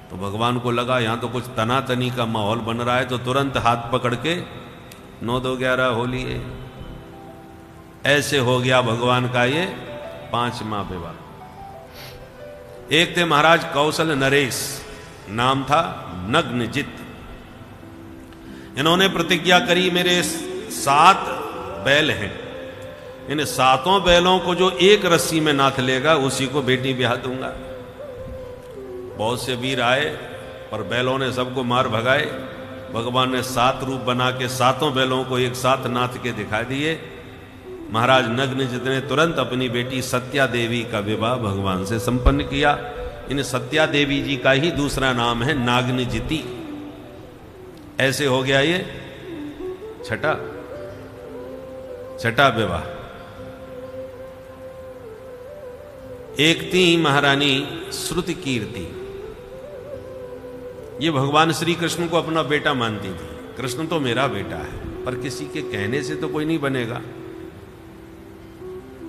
तो भगवान को लगा यहां तो कुछ तनातनी का माहौल बन रहा है, तो तुरंत हाथ पकड़ के 9-2-11 हो लिए। ऐसे हो गया भगवान का ये 5वां विवाह। एक थे महाराज कौशल नरेश, नाम था नग्नजित। इन्होंने प्रतिज्ञा करी मेरे 7 बैल हैं, इन 7 बैलों को जो एक रस्सी में नाथ लेगा उसी को बेटी ब्याह दूंगा। बहुत से वीर आए पर बैलों ने सबको मार भगाए। भगवान ने 7 रूप बना के 7 बैलों को एक साथ नाथ के दिखा दिए। महाराज नग्नजित ने तुरंत अपनी बेटी सत्या देवी का विवाह भगवान से संपन्न किया। इन सत्या देवी जी का ही दूसरा नाम है नागनजिती। ऐसे हो गया ये छठा विवाह। एक थी महारानी श्रुति कीर्ति। ये भगवान श्री कृष्ण को अपना बेटा मानती थी। कृष्ण तो मेरा बेटा है, पर किसी के कहने से तो कोई नहीं बनेगा।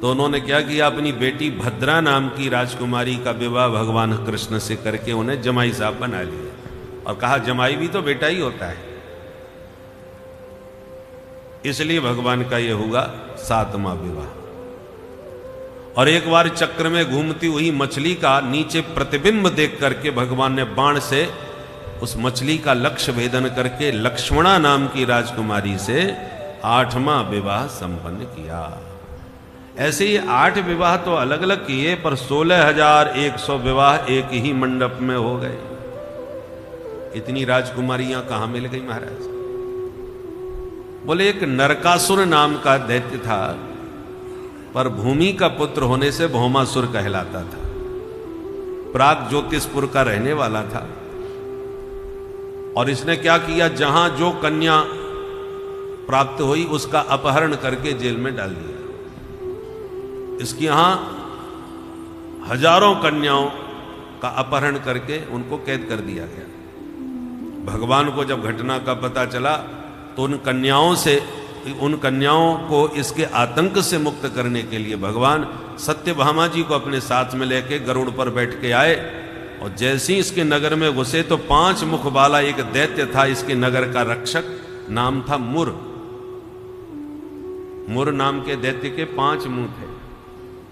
तो उन्होंने क्या किया, अपनी बेटी भद्रा नाम की राजकुमारी का विवाह भगवान कृष्ण से करके उन्हें जमाई साहब बना लिया और कहा जमाई भी तो बेटा ही होता है। इसलिए भगवान का यह हुआ 7वां विवाह। और एक बार चक्र में घूमती हुई मछली का नीचे प्रतिबिंब देख करके भगवान ने बाण से उस मछली का लक्ष्य भेदन करके लक्ष्मणा नाम की राजकुमारी से 8वां विवाह संपन्न किया। ऐसे ही 8 विवाह तो अलग अलग किए, पर 16,100 विवाह एक ही मंडप में हो गए। इतनी राजकुमारियां कहां मिल गई महाराज? बोले एक नरकासुर नाम का दैत्य था, पर भूमि का पुत्र होने से भौमासुर कहलाता था। प्राग ज्योतिषपुर का रहने वाला था। और इसने क्या किया, जहां जो कन्या प्राप्त हुई उसका अपहरण करके जेल में डाल दिया। इसकी यहां हजारों कन्याओं का अपहरण करके उनको कैद कर दिया गया। भगवान को जब घटना का पता चला तो उन कन्याओं को इसके आतंक से मुक्त करने के लिए भगवान सत्यभामा जी को अपने साथ में लेके गरुड़ पर बैठ के आए। और जैसे ही इसके नगर में घुसे तो 5 मुख वाला एक दैत्य था इसके नगर का रक्षक, नाम था मुर। मुर नाम के दैत्य के 5 मुंह थे,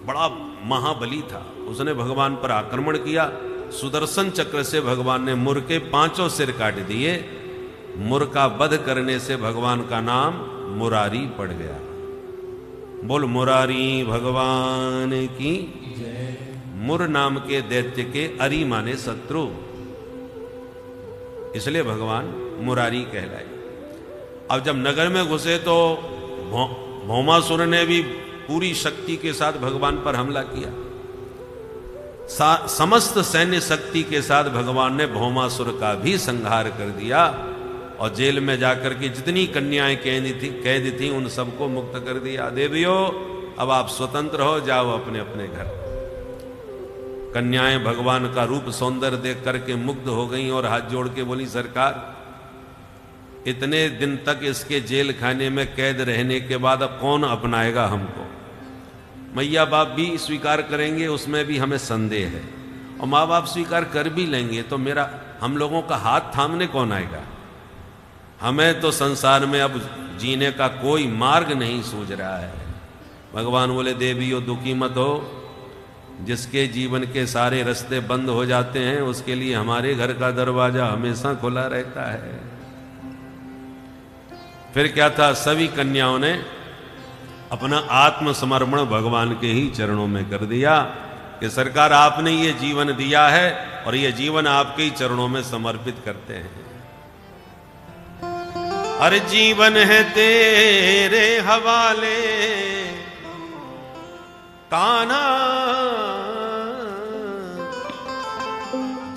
बड़ा महाबली था। उसने भगवान पर आक्रमण किया। सुदर्शन चक्र से भगवान ने मुर के 5 सिर काट दिए। मुर का वध करने से भगवान का नाम मुरारी पड़ गया। बोल मुरारी भगवान की जय। मुर नाम के दैत्य के अरी माने शत्रु, इसलिए भगवान मुरारी कहलाए। अब जब नगर में घुसे तो भौमासुर ने भी पूरी शक्ति के साथ भगवान पर हमला किया। समस्त सैन्य शक्ति के साथ भगवान ने भौमासुर का भी संहार कर दिया और जेल में जाकर के जितनी कन्याएं कैद थी उन सबको मुक्त कर दिया। देवियों अब आप स्वतंत्र हो, जाओ अपने अपने घर। कन्याएं भगवान का रूप सौंदर्य देख करके मुग्ध हो गईं और हाथ जोड़ के बोली, सरकार इतने दिन तक इसके जेल खाने में कैद रहने के बाद अब कौन अपनाएगा हमको? मैया बाप भी स्वीकार करेंगे उसमें भी हमें संदेह है, और माँ बाप स्वीकार कर भी लेंगे तो हम लोगों का हाथ थामने कौन आएगा? हमें तो संसार में अब जीने का कोई मार्ग नहीं सूझ रहा है। भगवान बोले, देवियों दुखी मत हो, जिसके जीवन के सारे रास्ते बंद हो जाते हैं उसके लिए हमारे घर का दरवाजा हमेशा खुला रहता है। फिर क्या था, सभी कन्याओं ने अपना आत्मसमर्पण भगवान के ही चरणों में कर दिया कि सरकार आपने ये जीवन दिया है और ये जीवन आपके ही चरणों में समर्पित करते हैं। अरे जीवन है तेरे हवाले कान्हा,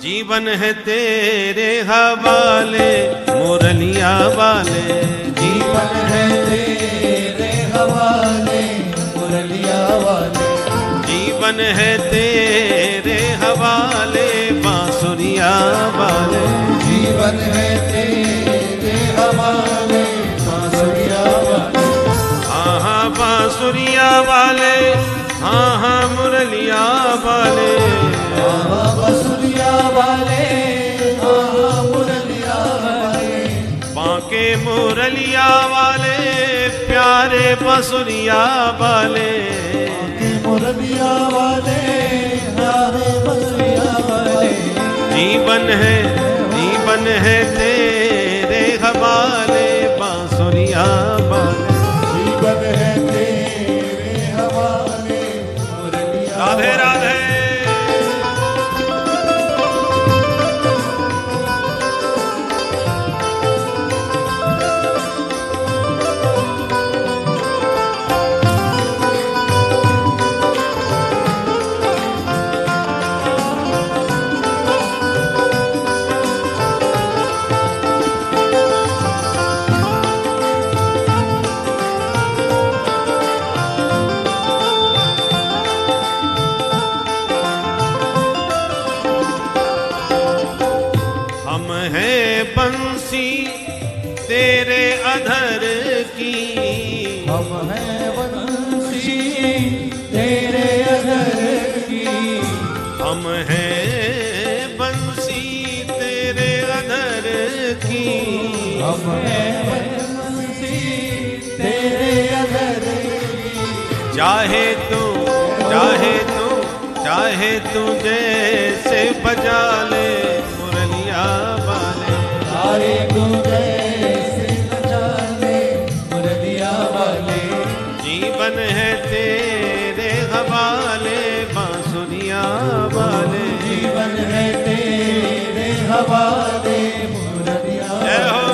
जीवन है तेरे हवाले मुरलिया वाले, जीवन है तेरे हवाले मुरलिया वाले, जीवन है तेरे हवाले बांसुरिया वाले, जीवन है तेरे हवाले बांसुरिया वाले, हाँ हाँ बांसुरिया वाले, हाँ हाँ मुरलिया वाले, हाँ हाँ बांसुरिया वाले, हाँ हाँ मुरलिया वाले, बांके मुरलिया वाले प्यारे बांसुरिया वाले, बांके मुरलिया वाले प्यारे बांसुरिया वाले, जीवन है तेरे हवाले बांसुरिया वाले, जीवन है तेरे हवाले मुरलिया राधे राधे। बंसी तेरे अधर की, हम हैं बंसी तेरे अधर की, हम हैं बंसी तेरे अधर की, हम हैं बंसी तेरे अधर की। चाहे तू चाहे तू चाहे तू जैसे बजा ले मुरलिया वाले, चाहे तू जैसे बजा ले मुरलिया वाले, जीवन है तेरे हवाले बांसुरिया वाले, जीवन है तेरे हवाले मुरलिया जय हो।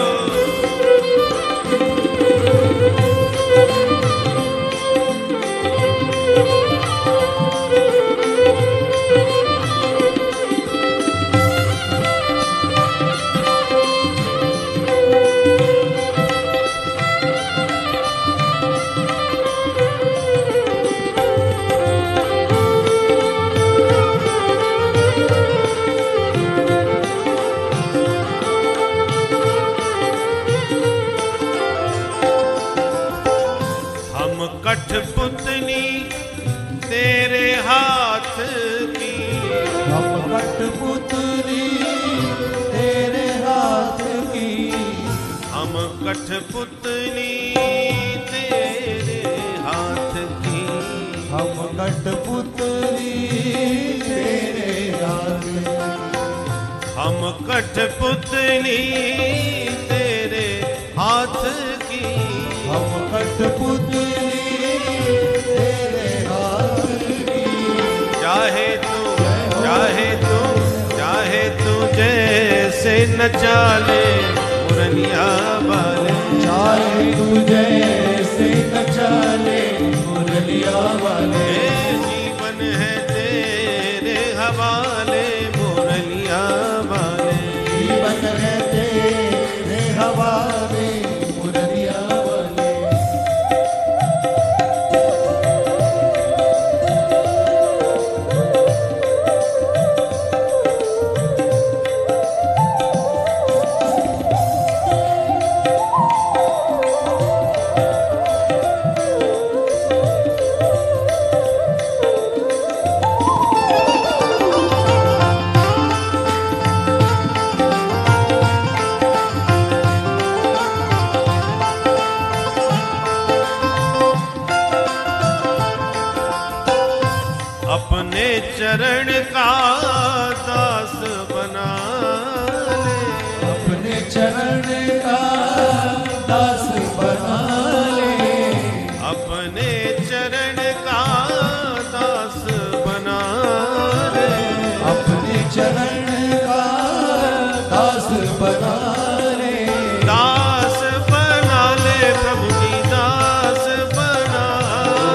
कठपुतली तेरे हाथ की, हम कठपुतली तेरे हाथ की, हम कठपुतली तेरे हाथ की, हम कठपुतली तेरे हाथ की, हम कठपुतली तेरे हाथ की, हम कठपुतली तेरे हाथ की। चाहे तू जैसे नचा ले मुरलिया वाले, चाहे तू जैसे नचा ले मुरलिया वाले, जीवन है तेरे हवाले मुरलिया वाले, जीवन है तेरे हवाले मुरलिया वाले। अपने चरण का दास बना ले, अपने चरण का दास बना ले, अपने चरण का दास बना ले, अपने चरण का दास बना ले, दास बना ले प्रभु जी दास बना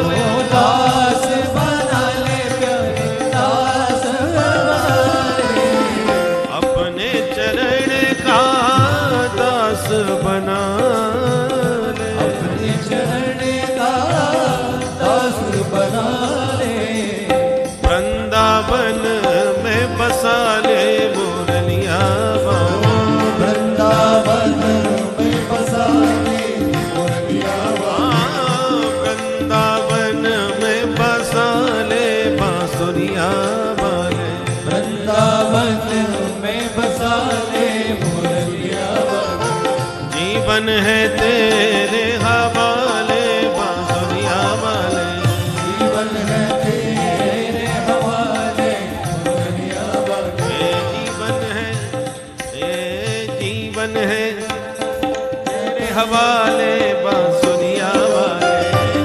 ले, दास बना ले प्यारे दास बना ले, अपने चरण का दास बना ले, अपने चरण का दास बना ले, वृंदावन में बसा ले मुरलिया वाले, वृंदावन में बसा ले मुरलिया वाले, वृंदावन में बसा ले बांसुरिया वाले, वृंदावन में बसा ले मुरलिया वाले, जीवन है तेरे हवाले बांसुरिया वाले, जीवन है तेरे हवाले मुरलिया वाले, जीवन है तेरे हवाले बांसुरिया वाले,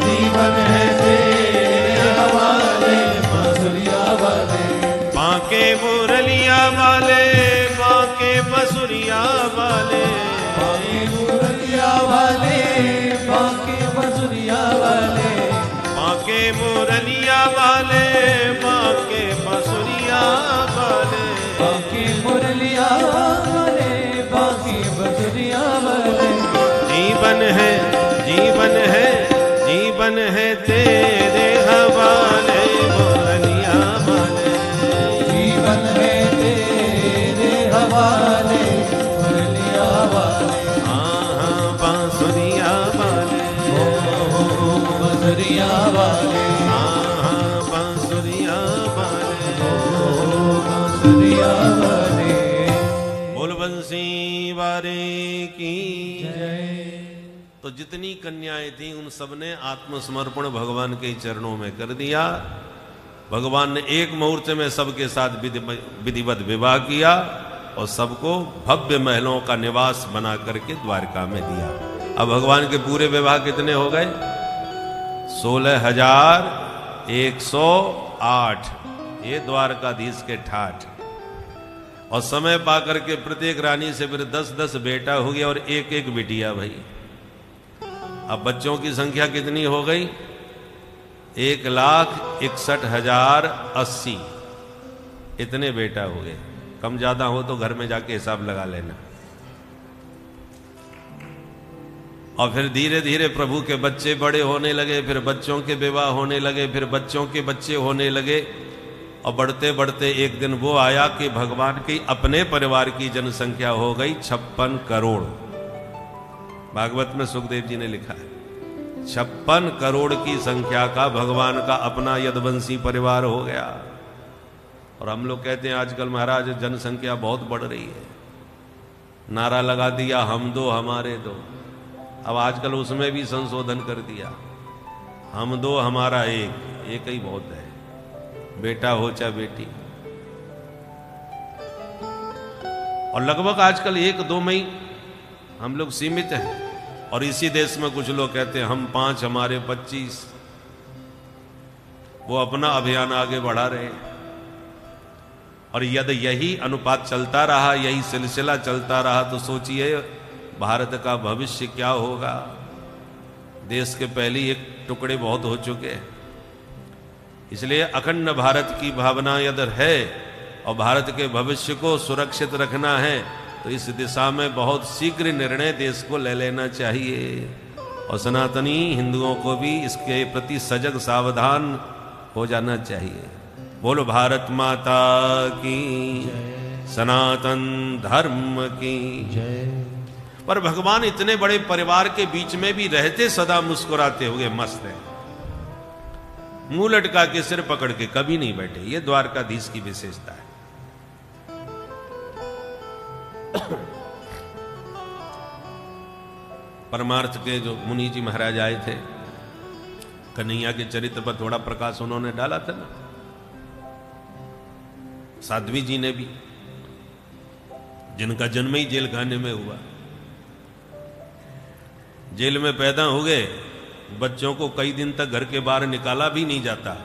जीवन है तेरे हवाले बांसुरिया वाले, बांके मुरलिया वाले बांके बसुरिया वाले, बांके मुरलिया वाले बांके बसुरिया वाले, बांके मुरलिया वाले बांके बसुरिया वाले, बांके मुरलिया वाले बांके बसुरिया वाले, जीवन है जीवन है तेरे हवाले मुरलिया वाले, जीवन है तेरे हवाले मुरलिया प्यारे की जय। तो जितनी कन्याएं थी उन सब ने आत्मसमर्पण भगवान के चरणों में कर दिया। भगवान ने एक मुहूर्त में सबके साथ विधिवत विवाह किया और सबको भव्य महलों का निवास बना करके द्वारका में दिया। अब भगवान के पूरे विवाह कितने हो गए? 16,108। ये द्वारकाधीश के ठाठ। और समय पा करके प्रत्येक रानी से फिर 10-10 बेटा हो गया और एक एक बिटिया भाई। अब बच्चों की संख्या कितनी हो गई? 1,61,080। इतने बेटा हो गए। कम ज्यादा हो तो घर में जाके हिसाब लगा लेना। और फिर धीरे धीरे प्रभु के बच्चे बड़े होने लगे, फिर बच्चों के विवाह होने लगे, फिर बच्चों के बच्चे होने लगे। और बढ़ते बढ़ते एक दिन वो आया कि भगवान की अपने परिवार की जनसंख्या हो गई 56 करोड़। भागवत में सुखदेव जी ने लिखा है 56 करोड़ की संख्या का भगवान का अपना यदुवंशी परिवार हो गया। और हम लोग कहते हैं आजकल महाराज जनसंख्या बहुत बढ़ रही है। नारा लगा दिया हम दो हमारे दो। अब आजकल उसमें भी संशोधन कर दिया, हम दो हमारा एक, एक ही बहुत है, बेटा हो चाहे बेटी। और लगभग आजकल 1-2 में ही हम लोग सीमित हैं। और इसी देश में कुछ लोग कहते हैं हम 5 हमारे 25। वो अपना अभियान आगे बढ़ा रहे हैं। और यदि यही अनुपात चलता रहा, यही सिलसिला चलता रहा, तो सोचिए भारत का भविष्य क्या होगा। देश के पहले एक टुकड़े बहुत हो चुके हैं। इसलिए अखंड भारत की भावना यदि है और भारत के भविष्य को सुरक्षित रखना है तो इस दिशा में बहुत शीघ्र निर्णय देश को ले लेना चाहिए। और सनातनी हिंदुओं को भी इसके प्रति सजग सावधान हो जाना चाहिए। बोलो भारत माता की, सनातन धर्म की जय। पर भगवान इतने बड़े परिवार के बीच में भी रहते सदा मुस्कुराते हुए मस्त है। मुंह लटका के सिर पकड़ के कभी नहीं बैठे। ये द्वारकाधीश की विशेषता है। परमार्थ के जो मुनि जी महाराज आए थे, कन्हैया के चरित्र पर थोड़ा प्रकाश उन्होंने डाला था ना। साध्वी जी ने भी, जिनका जन्म ही जेल खाने में हुआ, जेल में पैदा हो गए, बच्चों को कई दिन तक घर के बाहर निकाला भी नहीं जाता।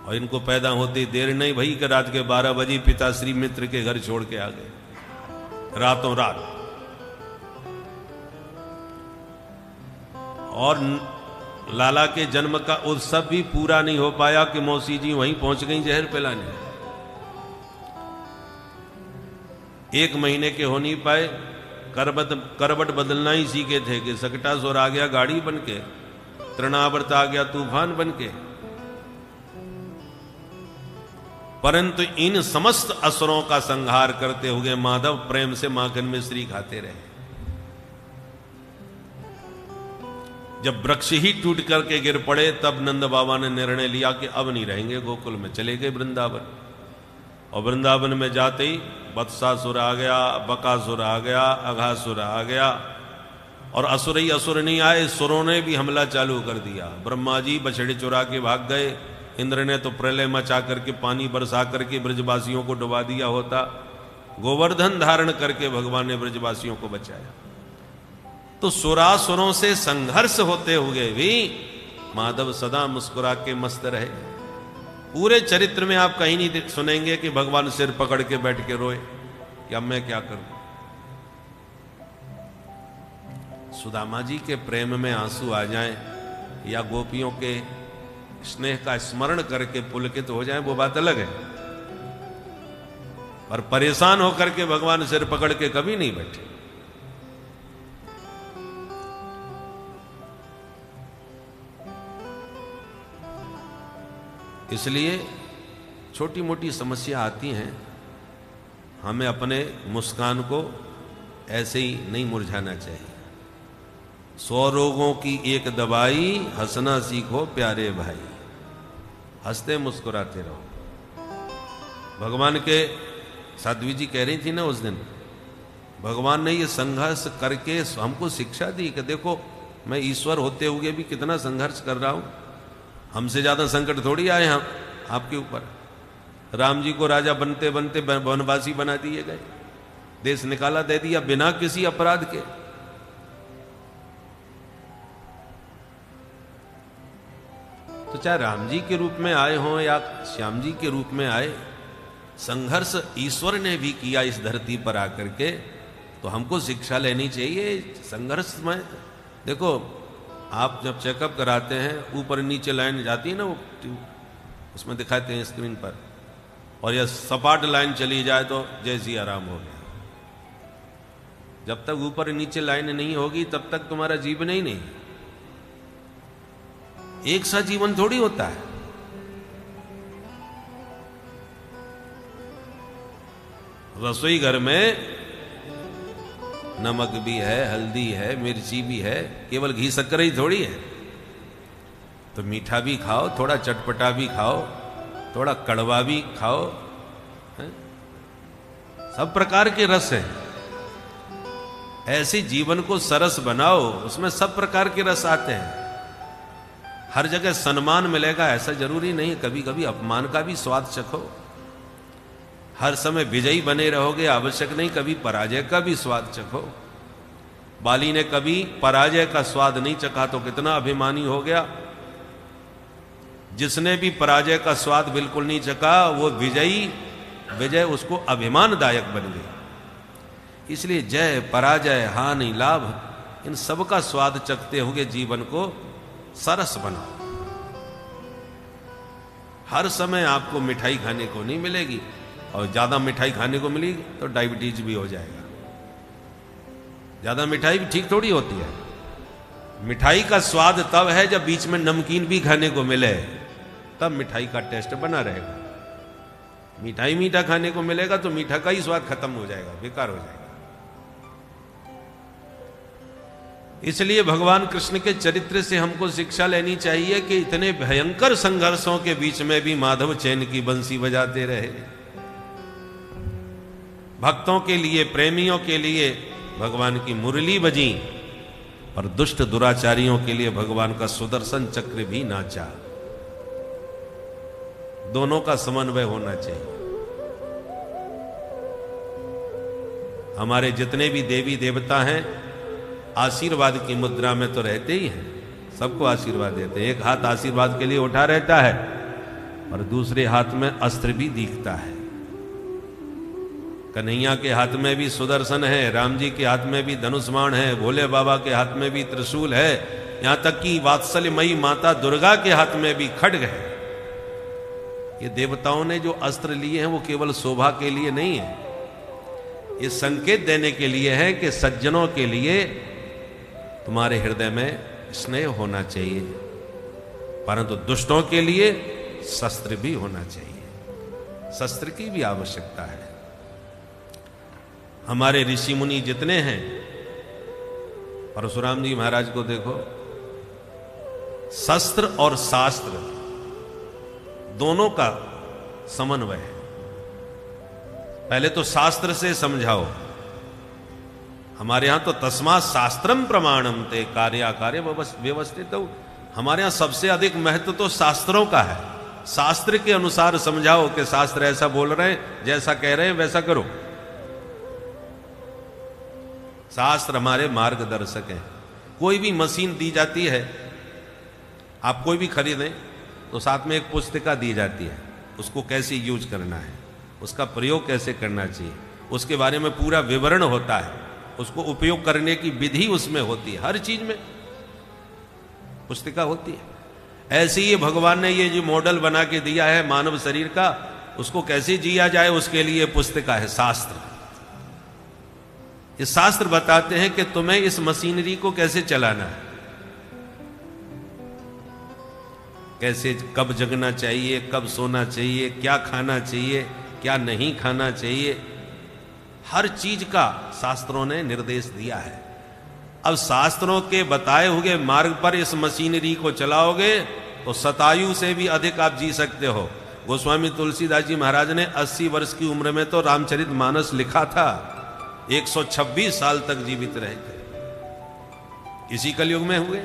और इनको पैदा होते देर नहीं भई कि रात के 12 बजे पिताश्री मित्र के घर छोड़ के आ गए, रातों रात। और लाला के जन्म का उत्सव भी पूरा नहीं हो पाया कि मौसी जी वहीं पहुंच गई जहर पिलाने। 1 महीने के हो नहीं पाए, करवट बदलना ही सीखे थे कि सकटासुर आ गया गाड़ी बन के, तृणावर्त आ गया तूफान बन के। परंतु इन समस्त असुरों का संहार करते हुए माधव प्रेम से माखन मिश्री खाते रहे। जब वृक्ष ही टूट करके गिर पड़े तब नंद बाबा ने निर्णय लिया कि अब नहीं रहेंगे गोकुल में, चले गए वृंदावन। और वृंदावन में जाते ही वत्सासुर आ गया, बकासुर आ गया, अघासुर आ गया। और असुर ही असुर नहीं आए, सुरों ने भी हमला चालू कर दिया। ब्रह्मा जी बछड़े चुरा के भाग गए, इंद्र ने तो प्रलय मचा करके पानी बरसा करके ब्रजवासियों को डुबा दिया होता। गोवर्धन धारण करके भगवान ने ब्रजवासियों को बचाया। तो सुरासुरों से संघर्ष होते हुए भी माधव सदा मुस्कुरा के मस्त रहे। पूरे चरित्र में आप कहीं नहीं सुनेंगे कि भगवान सिर पकड़ के बैठ के रोए कि अब मैं क्या करूं। सुदामा जी के प्रेम में आंसू आ जाएं या गोपियों के स्नेह का स्मरण करके पुलकित हो जाएं, वो बात अलग है। पर परेशान होकर के भगवान सिर पकड़ के कभी नहीं बैठे। इसलिए छोटी मोटी समस्या आती हैं, हमें अपने मुस्कान को ऐसे ही नहीं मुरझाना चाहिए। 100 रोगों की एक दवाई, हंसना सीखो प्यारे भाई। हंसते मुस्कुराते रहो। भगवान के साध्वी जी कह रही थी ना उस दिन भगवान ने ये संघर्ष करके हमको शिक्षा दी कि देखो मैं ईश्वर होते हुए भी कितना संघर्ष कर रहा हूं। हमसे ज्यादा संकट थोड़ी आए हम आपके ऊपर। राम जी को राजा बनते बनते वनवासी बना दिए गए, देश निकाला दे दिया बिना किसी अपराध के। तो चाहे राम जी के रूप में आए हों या श्याम जी के रूप में आए, संघर्ष ईश्वर ने भी किया इस धरती पर आकर के, तो हमको शिक्षा लेनी चाहिए संघर्ष में। देखो आप जब चेकअप कराते हैं ऊपर नीचे लाइन जाती है ना, वो उसमें दिखाते हैं स्क्रीन पर, और यह सपाट लाइन चली जाए तो जैसी आराम हो गया। जब तक ऊपर नीचे लाइन नहीं होगी तब तक तुम्हारा जीवन ही नहीं। एक सा जीवन थोड़ी होता है। रसोई घर में नमक भी है, हल्दी है, मिर्ची भी है, केवल घी शक्कर ही थोड़ी है। तो मीठा भी खाओ, थोड़ा चटपटा भी खाओ, थोड़ा कड़वा भी खाओ, है? सब प्रकार के रस हैं। ऐसे जीवन को सरस बनाओ, उसमें सब प्रकार के रस आते हैं। हर जगह सम्मान मिलेगा ऐसा जरूरी नहीं, कभी कभी अपमान का भी स्वाद चखो। हर समय विजयी बने रहोगे आवश्यक नहीं, कभी पराजय का भी स्वाद चखो। बाली ने कभी पराजय का स्वाद नहीं चखा तो कितना अभिमानी हो गया। जिसने भी पराजय का स्वाद बिल्कुल नहीं चखा वो विजय उसको अभिमानदायक बन गई। इसलिए जय पराजय हानि लाभ इन सब का स्वाद चखते हुए जीवन को सरस बनाओ। हर समय आपको मिठाई खाने को नहीं मिलेगी, और ज्यादा मिठाई खाने को मिलेगी तो डायबिटीज भी हो जाएगा। ज्यादा मिठाई भी ठीक थोड़ी होती है। मिठाई का स्वाद तब है जब बीच में नमकीन भी खाने को मिले, तब मिठाई का टेस्ट बना रहेगा। मिठाई मीठा खाने को मिलेगा तो मीठा का ही स्वाद खत्म हो जाएगा, बेकार हो जाएगा। इसलिए भगवान कृष्ण के चरित्र से हमको शिक्षा लेनी चाहिए कि इतने भयंकर संघर्षों के बीच में भी माधव चैन की बंसी बजाते रहे। भक्तों के लिए, प्रेमियों के लिए भगवान की मुरली बजी, और दुष्ट दुराचारियों के लिए भगवान का सुदर्शन चक्र भी नाचा। दोनों का समन्वय होना चाहिए। हमारे जितने भी देवी देवता हैं आशीर्वाद की मुद्रा में तो रहते ही हैं, सबको आशीर्वाद देते हैं। एक हाथ आशीर्वाद के लिए उठा रहता है और दूसरे हाथ में अस्त्र भी दिखता है। कन्हैया के हाथ में भी सुदर्शन है, राम जी के हाथ में भी धनुष्मान है, भोले बाबा के हाथ में भी त्रिशूल है, यहां तक कि वात्सल्यमयी माता दुर्गा के हाथ में भी खड्ग है। ये देवताओं ने जो अस्त्र लिए हैं वो केवल शोभा के लिए नहीं है, ये संकेत देने के लिए है कि सज्जनों के लिए तुम्हारे हृदय में स्नेह होना चाहिए, परंतु दुष्टों के लिए शस्त्र भी होना चाहिए। शस्त्र की भी आवश्यकता है। हमारे ऋषि मुनि जितने हैं, परशुराम जी महाराज को देखो, शस्त्र और शास्त्र दोनों का समन्वय है। पहले तो शास्त्र से समझाओ। हमारे यहां तो तस्मात् शास्त्रम प्रमाणम ते कार्याकार्य व्यवस्थित। तो हमारे यहां सबसे अधिक महत्व तो शास्त्रों का है। शास्त्र के अनुसार समझाओ कि शास्त्र ऐसा बोल रहे हैं, जैसा कह रहे हैं वैसा करो। शास्त्र हमारे मार्गदर्शक हैं। कोई भी मशीन दी जाती है, आप कोई भी खरीदें तो साथ में एक पुस्तिका दी जाती है, उसको कैसे यूज करना है, उसका प्रयोग कैसे करना चाहिए, उसके बारे में पूरा विवरण होता है, उसको उपयोग करने की विधि उसमें होती है। हर चीज में पुस्तिका होती है। ऐसे ही भगवान ने ये जो मॉडल बना के दिया है मानव शरीर का, उसको कैसे जिया जाए उसके लिए पुस्तिका है, शास्त्र। ये शास्त्र बताते हैं कि तुम्हें इस मशीनरी को कैसे चलाना है, कैसे, कब जगना चाहिए, कब सोना चाहिए, क्या खाना चाहिए, क्या नहीं खाना चाहिए, हर चीज का शास्त्रों ने निर्देश दिया है। अब शास्त्रों के बताए हुए मार्ग पर इस मशीनरी को चलाओगे तो शतायु से भी अधिक आप जी सकते हो। गोस्वामी तुलसीदास जी महाराज ने 80 वर्ष की उम्र में तो रामचरितमानस लिखा था। 126 साल तक जीवित रहे थे, इसी कलयुग में हुए।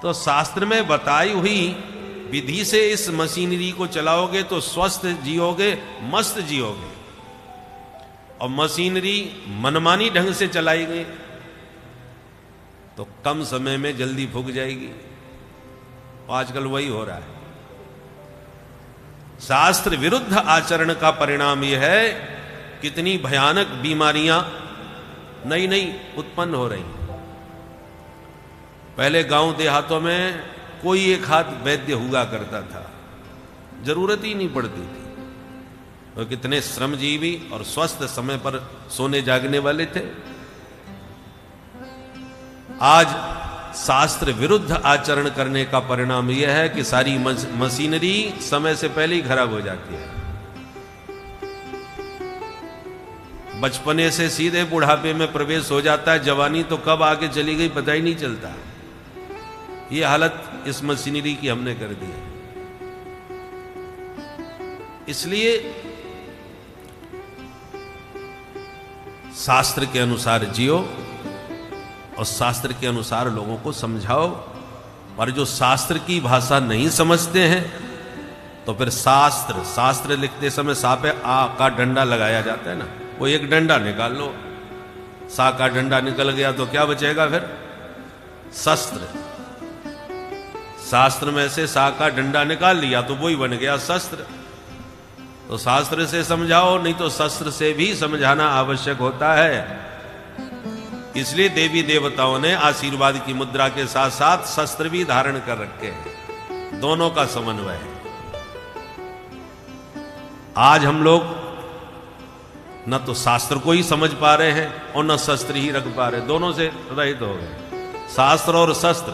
तो शास्त्र में बताई हुई विधि से इस मशीनरी को चलाओगे तो स्वस्थ जियोगे, मस्त जियोगे। और मशीनरी मनमानी ढंग से चलाई गई तो कम समय में जल्दी फूक जाएगी। आजकल वही हो रहा है। शास्त्र विरुद्ध आचरण का परिणाम यह है कितनी भयानक बीमारियां नई नई उत्पन्न हो रही। पहले गांव देहातों में कोई एक हाथ वैद्य हुआ करता था, जरूरत ही नहीं पड़ती थी। तो कितने श्रमजीवी और स्वस्थ समय पर सोने जागने वाले थे। आज शास्त्र विरुद्ध आचरण करने का परिणाम यह है कि सारी मशीनरी समय से पहले ही खराब हो जाती है। बचपने से सीधे बुढ़ापे में प्रवेश हो जाता है, जवानी तो कब आगे चली गई पता ही नहीं चलता। ये हालत इस मशीनरी की हमने कर दी है। इसलिए शास्त्र के अनुसार जियो और शास्त्र के अनुसार लोगों को समझाओ। और जो शास्त्र की भाषा नहीं समझते हैं तो फिर शास्त्र लिखते समय सा पे आ का डंडा लगाया जाता है ना, वो एक डंडा निकाल लो। सा का डंडा निकल गया तो क्या बचेगा फिर? शस्त्र। शास्त्र में से सा का डंडा निकाल लिया तो वही बन गया शस्त्र। तो शास्त्र से समझाओ, नहीं तो शस्त्र से भी समझाना आवश्यक होता है। इसलिए देवी देवताओं ने आशीर्वाद की मुद्रा के साथ साथ शस्त्र भी धारण कर रखे हैं। दोनों का समन्वय है। आज हम लोग न तो शास्त्र को ही समझ पा रहे हैं और न शस्त्र ही रख पा रहे, दोनों से रहित हो गए। शास्त्र और शस्त्र।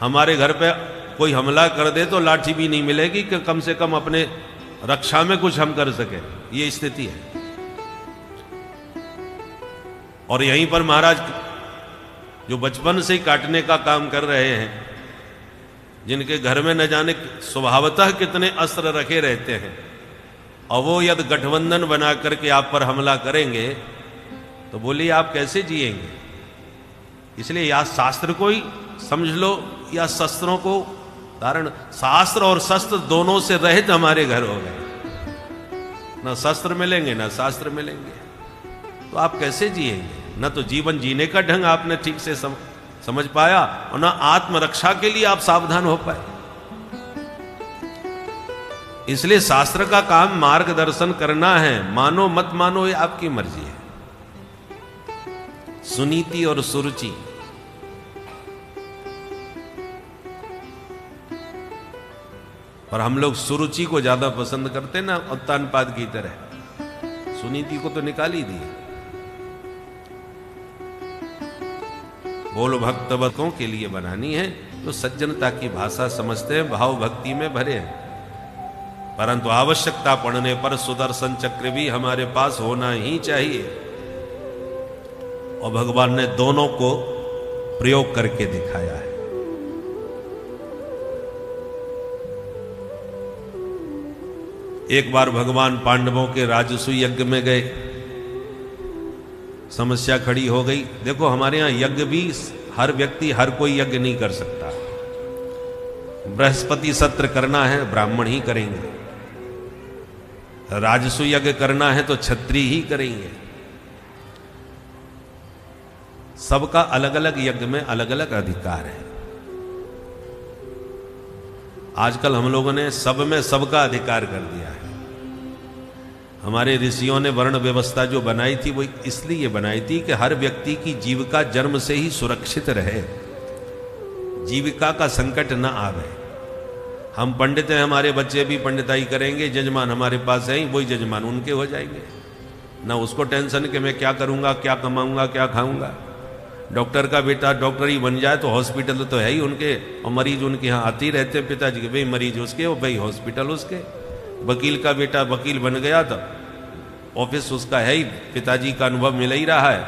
हमारे घर पे कोई हमला कर दे तो लाठी भी नहीं मिलेगी कि कम से कम अपने रक्षा में कुछ हम कर सके। ये स्थिति है। और यहीं पर महाराज जो बचपन से ही काटने का काम कर रहे हैं, जिनके घर में न जाने स्वभावतः कितने अस्त्र रखे रहते हैं, और वो यदि गठबंधन बना करके आप पर हमला करेंगे तो बोलिए आप कैसे जिएंगे? इसलिए या शास्त्र को ही समझ लो या शस्त्रों को धारण। शास्त्र और शस्त्र दोनों से रहित हमारे घर हो गए। ना शस्त्र मिलेंगे ना शास्त्र मिलेंगे तो आप कैसे जिएंगे? ना तो जीवन जीने का ढंग आपने ठीक से समझ पाया और ना आत्मरक्षा के लिए आप सावधान हो पाए। इसलिए शास्त्र का काम मार्गदर्शन करना है। मानो मत मानो ये आपकी मर्जी है। सुनीति और सुरुचि। और हम लोग सुरुचि को ज्यादा पसंद करते ना, उत्तानपाद की तरह। सुनीति को तो निकाल ही दी। बोल भक्तवतों के लिए बनानी है तो सज्जनता की भाषा समझते हैं, भाव भक्ति में भरे हैं। परंतु आवश्यकता पड़ने पर सुदर्शन चक्र भी हमारे पास होना ही चाहिए। और भगवान ने दोनों को प्रयोग करके दिखाया है। एक बार भगवान पांडवों के राजसूय यज्ञ में गए, समस्या खड़ी हो गई। देखो हमारे यहां यज्ञ भी हर व्यक्ति हर कोई यज्ञ नहीं कर सकता। बृहस्पति सत्र करना है ब्राह्मण ही करेंगे, राजसूय यज्ञ करना है तो क्षत्रिय ही करेंगे। सबका अलग अलग यज्ञ में अलग अलग अधिकार है। आजकल हम लोगों ने सब में सबका अधिकार कर दिया है। हमारे ऋषियों ने वर्ण व्यवस्था जो बनाई थी वो इसलिए बनाई थी कि हर व्यक्ति की जीविका जन्म से ही सुरक्षित रहे, जीविका का संकट न आवे। हम पंडित हैं, हमारे बच्चे भी पंडिताई करेंगे, जजमान हमारे पास है, वही जजमान उनके हो जाएंगे। ना उसको टेंशन कि मैं क्या करूंगा, क्या कमाऊंगा, क्या खाऊंगा। डॉक्टर का बेटा डॉक्टर ही बन जाए तो हॉस्पिटल तो है ही उनके, और मरीज उनके यहाँ आते ही रहते हैं। पिताजी के भाई मरीज उसके और भाई हॉस्पिटल उसके। वकील का बेटा वकील बन गया तो ऑफिस उसका है ही, पिताजी का अनुभव मिल ही रहा है,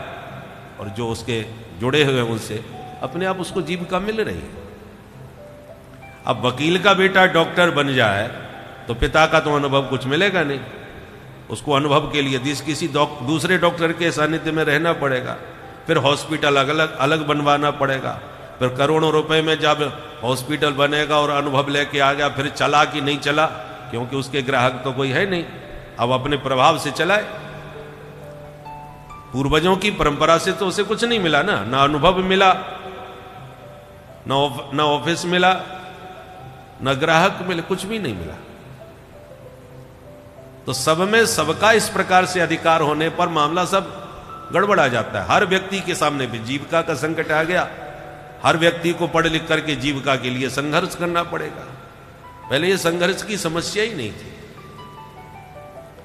और जो उसके जुड़े हुए हैं उनसे अपने आप उसको जीविका मिल रही है। अब वकील का बेटा डॉक्टर बन जाए तो पिता का तो अनुभव कुछ मिलेगा नहीं, उसको अनुभव के लिए किसी दूसरे डॉक्टर के सानिध्य में रहना पड़ेगा, फिर हॉस्पिटल अलग बनवाना पड़ेगा, फिर करोड़ों रुपए में जब हॉस्पिटल बनेगा और अनुभव लेके आ गया, फिर चला कि नहीं चला, क्योंकि उसके ग्राहक तो कोई है नहीं, अब अपने प्रभाव से चलाए। पूर्वजों की परंपरा से तो उसे कुछ नहीं मिला ना अनुभव मिला, ना ऑफिस मिला, ना ग्राहक मिले, कुछ भी नहीं मिला। तो सब में सबका इस प्रकार से अधिकार होने पर मामला सब गड़बड़ा जाता है। हर व्यक्ति के सामने भी जीविका का संकट आ गया, हर व्यक्ति को पढ़ लिख करके जीविका के लिए संघर्ष करना पड़ेगा। पहले ये संघर्ष की समस्या ही नहीं थी,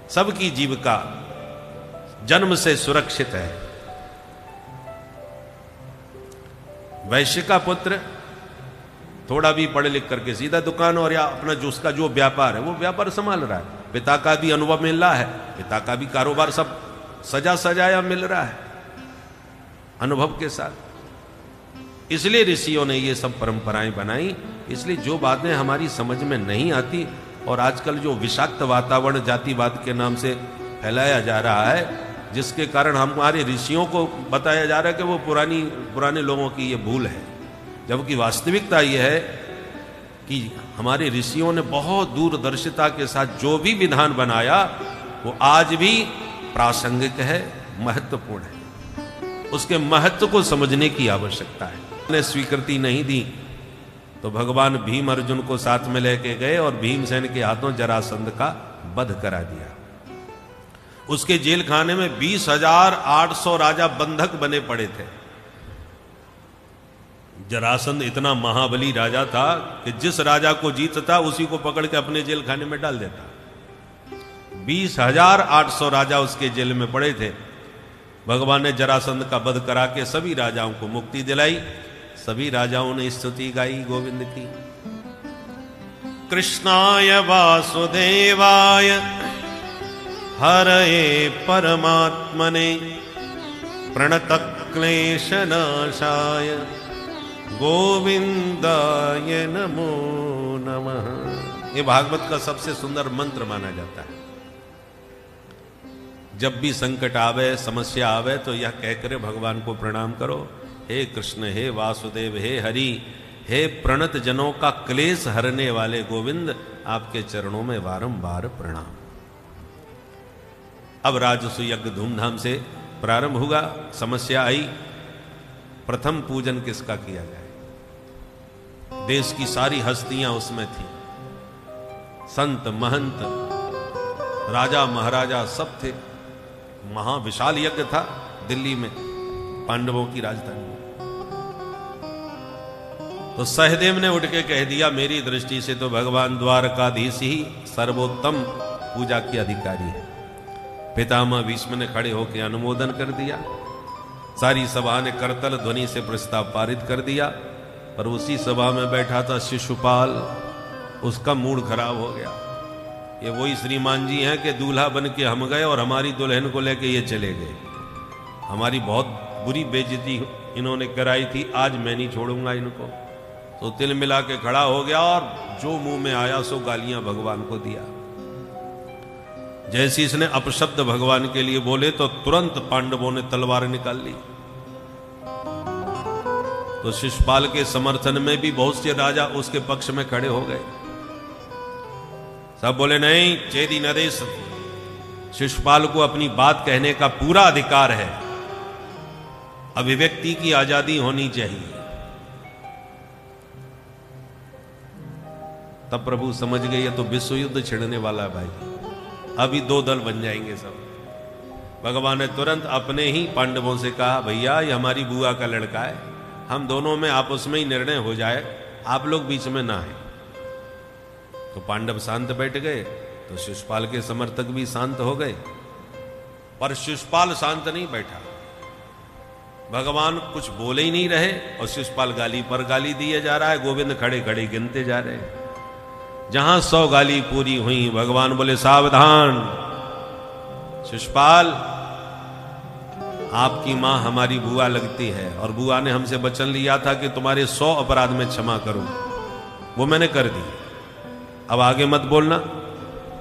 सबकी जीविका जन्म से सुरक्षित है। वैश्य का पुत्र थोड़ा भी पढ़ लिख करके सीधा दुकान और या अपना जो उसका जो व्यापार है वो व्यापार संभाल रहा है, पिता का भी अनुभव मिल रहा है, पिता का भी कारोबार सब सजाया मिल रहा है अनुभव के साथ। इसलिए ऋषियों ने ये सब परंपराएं बनाई। इसलिए जो बातें हमारी समझ में नहीं आती और आजकल जो विषाक्त वातावरण जातिवाद के नाम से फैलाया जा रहा है, जिसके कारण हमारे ऋषियों को बताया जा रहा है कि वो पुराने लोगों की ये भूल है, जबकि वास्तविकता यह है कि हमारे ऋषियों ने बहुत दूरदर्शिता के साथ जो भी विधान बनाया वो आज भी प्रासंगिक है, महत्वपूर्ण है। उसके महत्व को समझने की आवश्यकता है। ने स्वीकृति नहीं दी तो भगवान भीम अर्जुन को साथ में लेके गए और भीमसेन के हाथों जरासंध का वध करा दिया। उसके जेल खाने में 20,800 राजा बंधक बने पड़े थे। जरासंध इतना महाबली राजा था कि जिस राजा को जीतता उसी को पकड़ के अपने जेल खाने में डाल देता। 20,800 राजा उसके जेल में पड़े थे। भगवान ने जरासंध का वध करा के सभी राजाओं को मुक्ति दिलाई। सभी राजाओं ने स्तुति गाई गोविंद की। कृष्णाय वासुदेवाय हरये परमात्मने प्रणतक्लेशनाशाय गोविंदाय नमो नमः। ये भागवत का सबसे सुंदर मंत्र माना जाता है। जब भी संकट आवे, समस्या आवे तो यह कहकर भगवान को प्रणाम करो, हे कृष्ण, हे वासुदेव, हे हरि, हे प्रणत जनों का क्लेश हरने वाले गोविंद, आपके चरणों में बारंबार प्रणाम। अब राजसु यज्ञ धूमधाम से प्रारंभ हुआ। समस्या आई, प्रथम पूजन किसका किया जाए। देश की सारी हस्तियां उसमें थी, संत महंत राजा महाराजा सब थे। महाविशाल यज्ञ था दिल्ली में, पांडवों की राजधानी में। तो सहदेव ने उठ के कह दिया, मेरी दृष्टि से तो भगवान द्वारकाधीश ही सर्वोत्तम पूजा के अधिकारी है। पितामह भीष्म ने खड़े होकर अनुमोदन कर दिया। सारी सभा ने करतल ध्वनि से प्रस्ताव पारित कर दिया। पर उसी सभा में बैठा था शिशुपाल, उसका मूड खराब हो गया। ये वही श्रीमान जी हैं कि दूल्हा बन के हम गए और हमारी दुल्हन को लेके ये चले गए। हमारी बहुत बुरी बेइज्जती इन्होंने कराई थी, आज मैं नहीं छोड़ूंगा इनको। तो तिल मिला के खड़ा हो गया और जो मुंह में आया सो गालियां भगवान को दिया। जैसे इसने अपशब्द भगवान के लिए बोले तो तुरंत पांडवों ने तलवार निकाल ली। तो शिशुपाल के समर्थन में भी बहुत से राजा उसके पक्ष में खड़े हो गए। सब बोले नहीं, चेदी नरेश, शिशुपाल को अपनी बात कहने का पूरा अधिकार है, अभिव्यक्ति की आजादी होनी चाहिए। तब प्रभु समझ गए ये तो विश्व युद्ध छिड़ने वाला है भाई, अभी दो दल बन जाएंगे सब। भगवान ने तुरंत अपने ही पांडवों से कहा, भैया ये हमारी बुआ का लड़का है, हम दोनों में आपस में ही निर्णय हो जाए, आप लोग बीच में ना आए। तो पांडव शांत बैठ गए, तो शिशुपाल के समर्थक भी शांत हो गए। पर शिशुपाल शांत नहीं बैठा। भगवान कुछ बोले ही नहीं रहे और शिशुपाल गाली पर गाली दिए जा रहा है। गोविंद खड़े खड़े गिनते जा रहे हैं। जहां 100 गाली पूरी हुई, भगवान बोले, सावधान शिशुपाल, आपकी मां हमारी बुआ लगती है और बुआ ने हमसे वचन लिया था कि तुम्हारे 100 अपराध में क्षमा करूं, वो मैंने कर दी। अब आगे मत बोलना।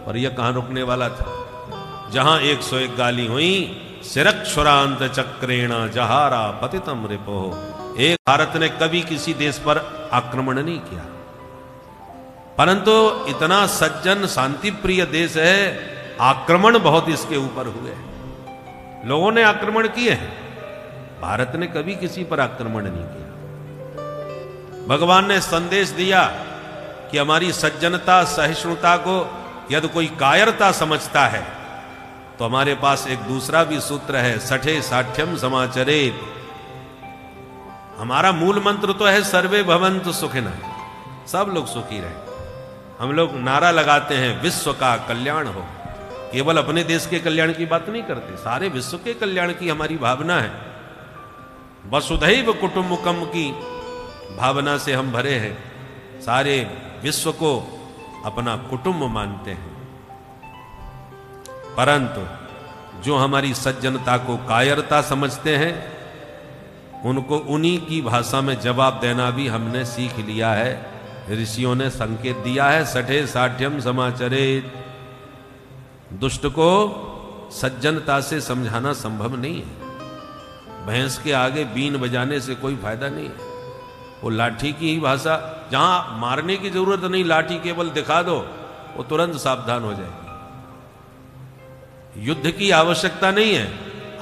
और यह कहां रुकने वाला था। जहां 101 गाली हुई, सिरक्षुरांत चक्रेण जहारा पतितम रिपो। एक भारत ने कभी किसी देश पर आक्रमण नहीं किया, परंतु इतना सज्जन शांति प्रिय देश है, आक्रमण बहुत इसके ऊपर हुए। लोगों ने आक्रमण किए हैं, भारत ने कभी किसी पर आक्रमण नहीं किया। भगवान ने संदेश दिया कि हमारी सज्जनता सहिष्णुता को यदि कोई कायरता समझता है तो हमारे पास एक दूसरा भी सूत्र है, सठे साठ्यम समाचरेत। हमारा मूल मंत्र तो है सर्वे भवन्तु सुखिनः, सब लोग सुखी रहे। हम लोग नारा लगाते हैं विश्व का कल्याण हो, केवल अपने देश के कल्याण की बात नहीं करते, सारे विश्व के कल्याण की हमारी भावना है। वसुधैव कुटुंबकम की भावना से हम भरे हैं, सारे विश्व को अपना कुटुंब मानते हैं। परंतु जो हमारी सज्जनता को कायरता समझते हैं, उनको उन्हीं की भाषा में जवाब देना भी हमने सीख लिया है। ऋषियों ने संकेत दिया है, सठे साठ्यम समाचरेत। दुष्ट को सज्जनता से समझाना संभव नहीं है। भैंस के आगे बीन बजाने से कोई फायदा नहीं है। वो लाठी की ही भाषा, जहां मारने की जरूरत नहीं, लाठी केवल दिखा दो, वो तुरंत सावधान हो जाएगी। युद्ध की आवश्यकता नहीं है,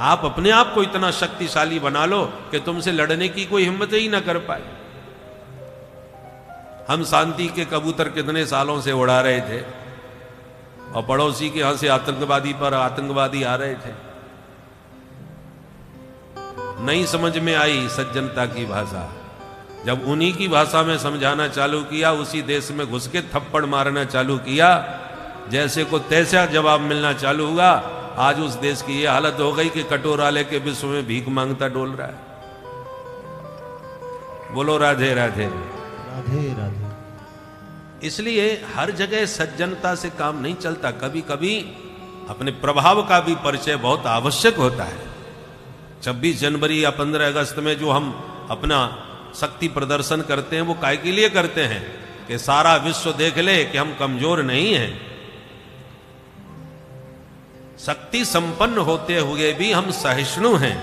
आप अपने आप को इतना शक्तिशाली बना लो कि तुमसे लड़ने की कोई हिम्मत ही ना कर पाए। हम शांति के कबूतर कितने सालों से उड़ा रहे थे और पड़ोसी के यहां से आतंकवादी पर आतंकवादी आ रहे थे। नहीं समझ में आई सज्जनता की भाषा। जब उन्हीं की भाषा में समझाना चालू किया, उसी देश में घुस के थप्पड़ मारना चालू किया, जैसे को तैसा जवाब मिलना चालू हुआ। आज उस देश की यह हालत हो गई कि कटोरा लेके विश्व में भीख मांगता डोल रहा है। बोलो राधे राधे राधे राधे। इसलिए हर जगह सज्जनता से काम नहीं चलता, कभी कभी अपने प्रभाव का भी परिचय बहुत आवश्यक होता है। 26 जनवरी या 15 अगस्त में जो हम अपना शक्ति प्रदर्शन करते हैं, वो काय के लिए करते हैं कि सारा विश्व देख ले कि हम कमजोर नहीं हैं। शक्ति संपन्न होते हुए भी हम सहिष्णु हैं,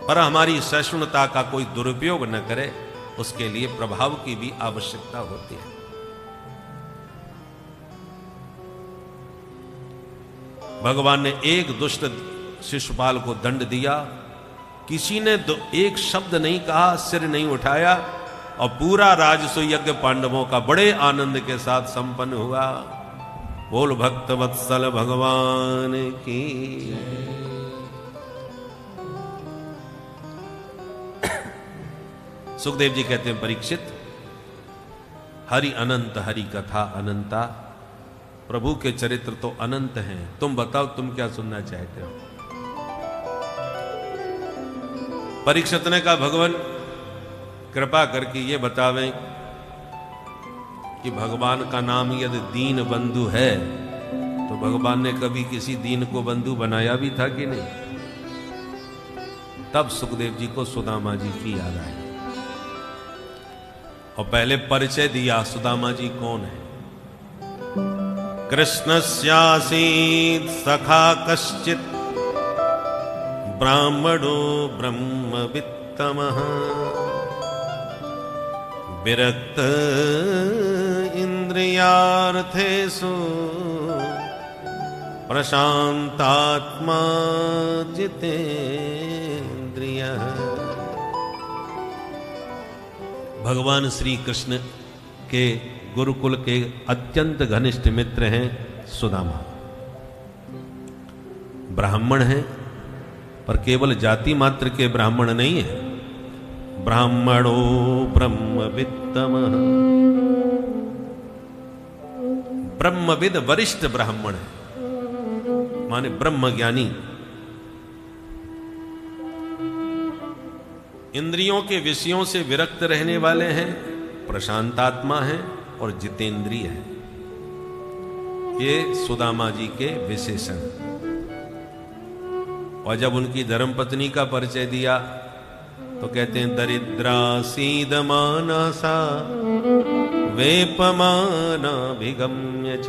पर हमारी सहिष्णुता का कोई दुरुपयोग न करे, उसके लिए प्रभाव की भी आवश्यकता होती है। भगवान ने एक दुष्ट शिशुपाल को दंड दिया, किसी ने एक शब्द नहीं कहा, सिर नहीं उठाया, और पूरा राजसूय यज्ञ पांडवों का बड़े आनंद के साथ संपन्न हुआ। बोल भक्त वत्सल भगवान की। सुखदेव जी कहते हैं, परीक्षित, हरि अनंत, हरि कथा अनंता। प्रभु के चरित्र तो अनंत हैं, तुम बताओ तुम क्या सुनना चाहते हो। परीक्षित ने कहा, भगवान कृपा करके ये बतावें कि भगवान का नाम यदि दीन बंधु है तो भगवान ने कभी किसी दीन को बंधु बनाया भी था कि नहीं। तब सुखदेव जी को सुदामा जी की याद आई और पहले परिचय दिया, सुदामा जी कौन है। कृष्णस्यासीत् सखा कश्चित् ब्राह्मणो ब्रह्मवित्तमः विरक्त इंद्रियार्थेषु प्रशांतात्मा जितेन्द्रियः। भगवान श्री कृष्ण के गुरुकुल के अत्यंत घनिष्ठ मित्र हैं सुदामा। ब्राह्मण हैं, पर केवल जाति मात्र के ब्राह्मण नहीं है। ब्राह्मणो ब्रह्मवित्तमः, ब्रह्मविद वरिष्ठ ब्राह्मण है, माने ब्रह्म ज्ञानी। इंद्रियों के विषयों से विरक्त रहने वाले हैं, प्रशांतात्मा हैं और जितेंद्रिय हैं। ये सुदामा जी के विशेषण। और जब उनकी धर्मपत्नी का परिचय दिया तो कहते हैं, दरिद्रा सीदमाना सा वेपमाना भिगम्य च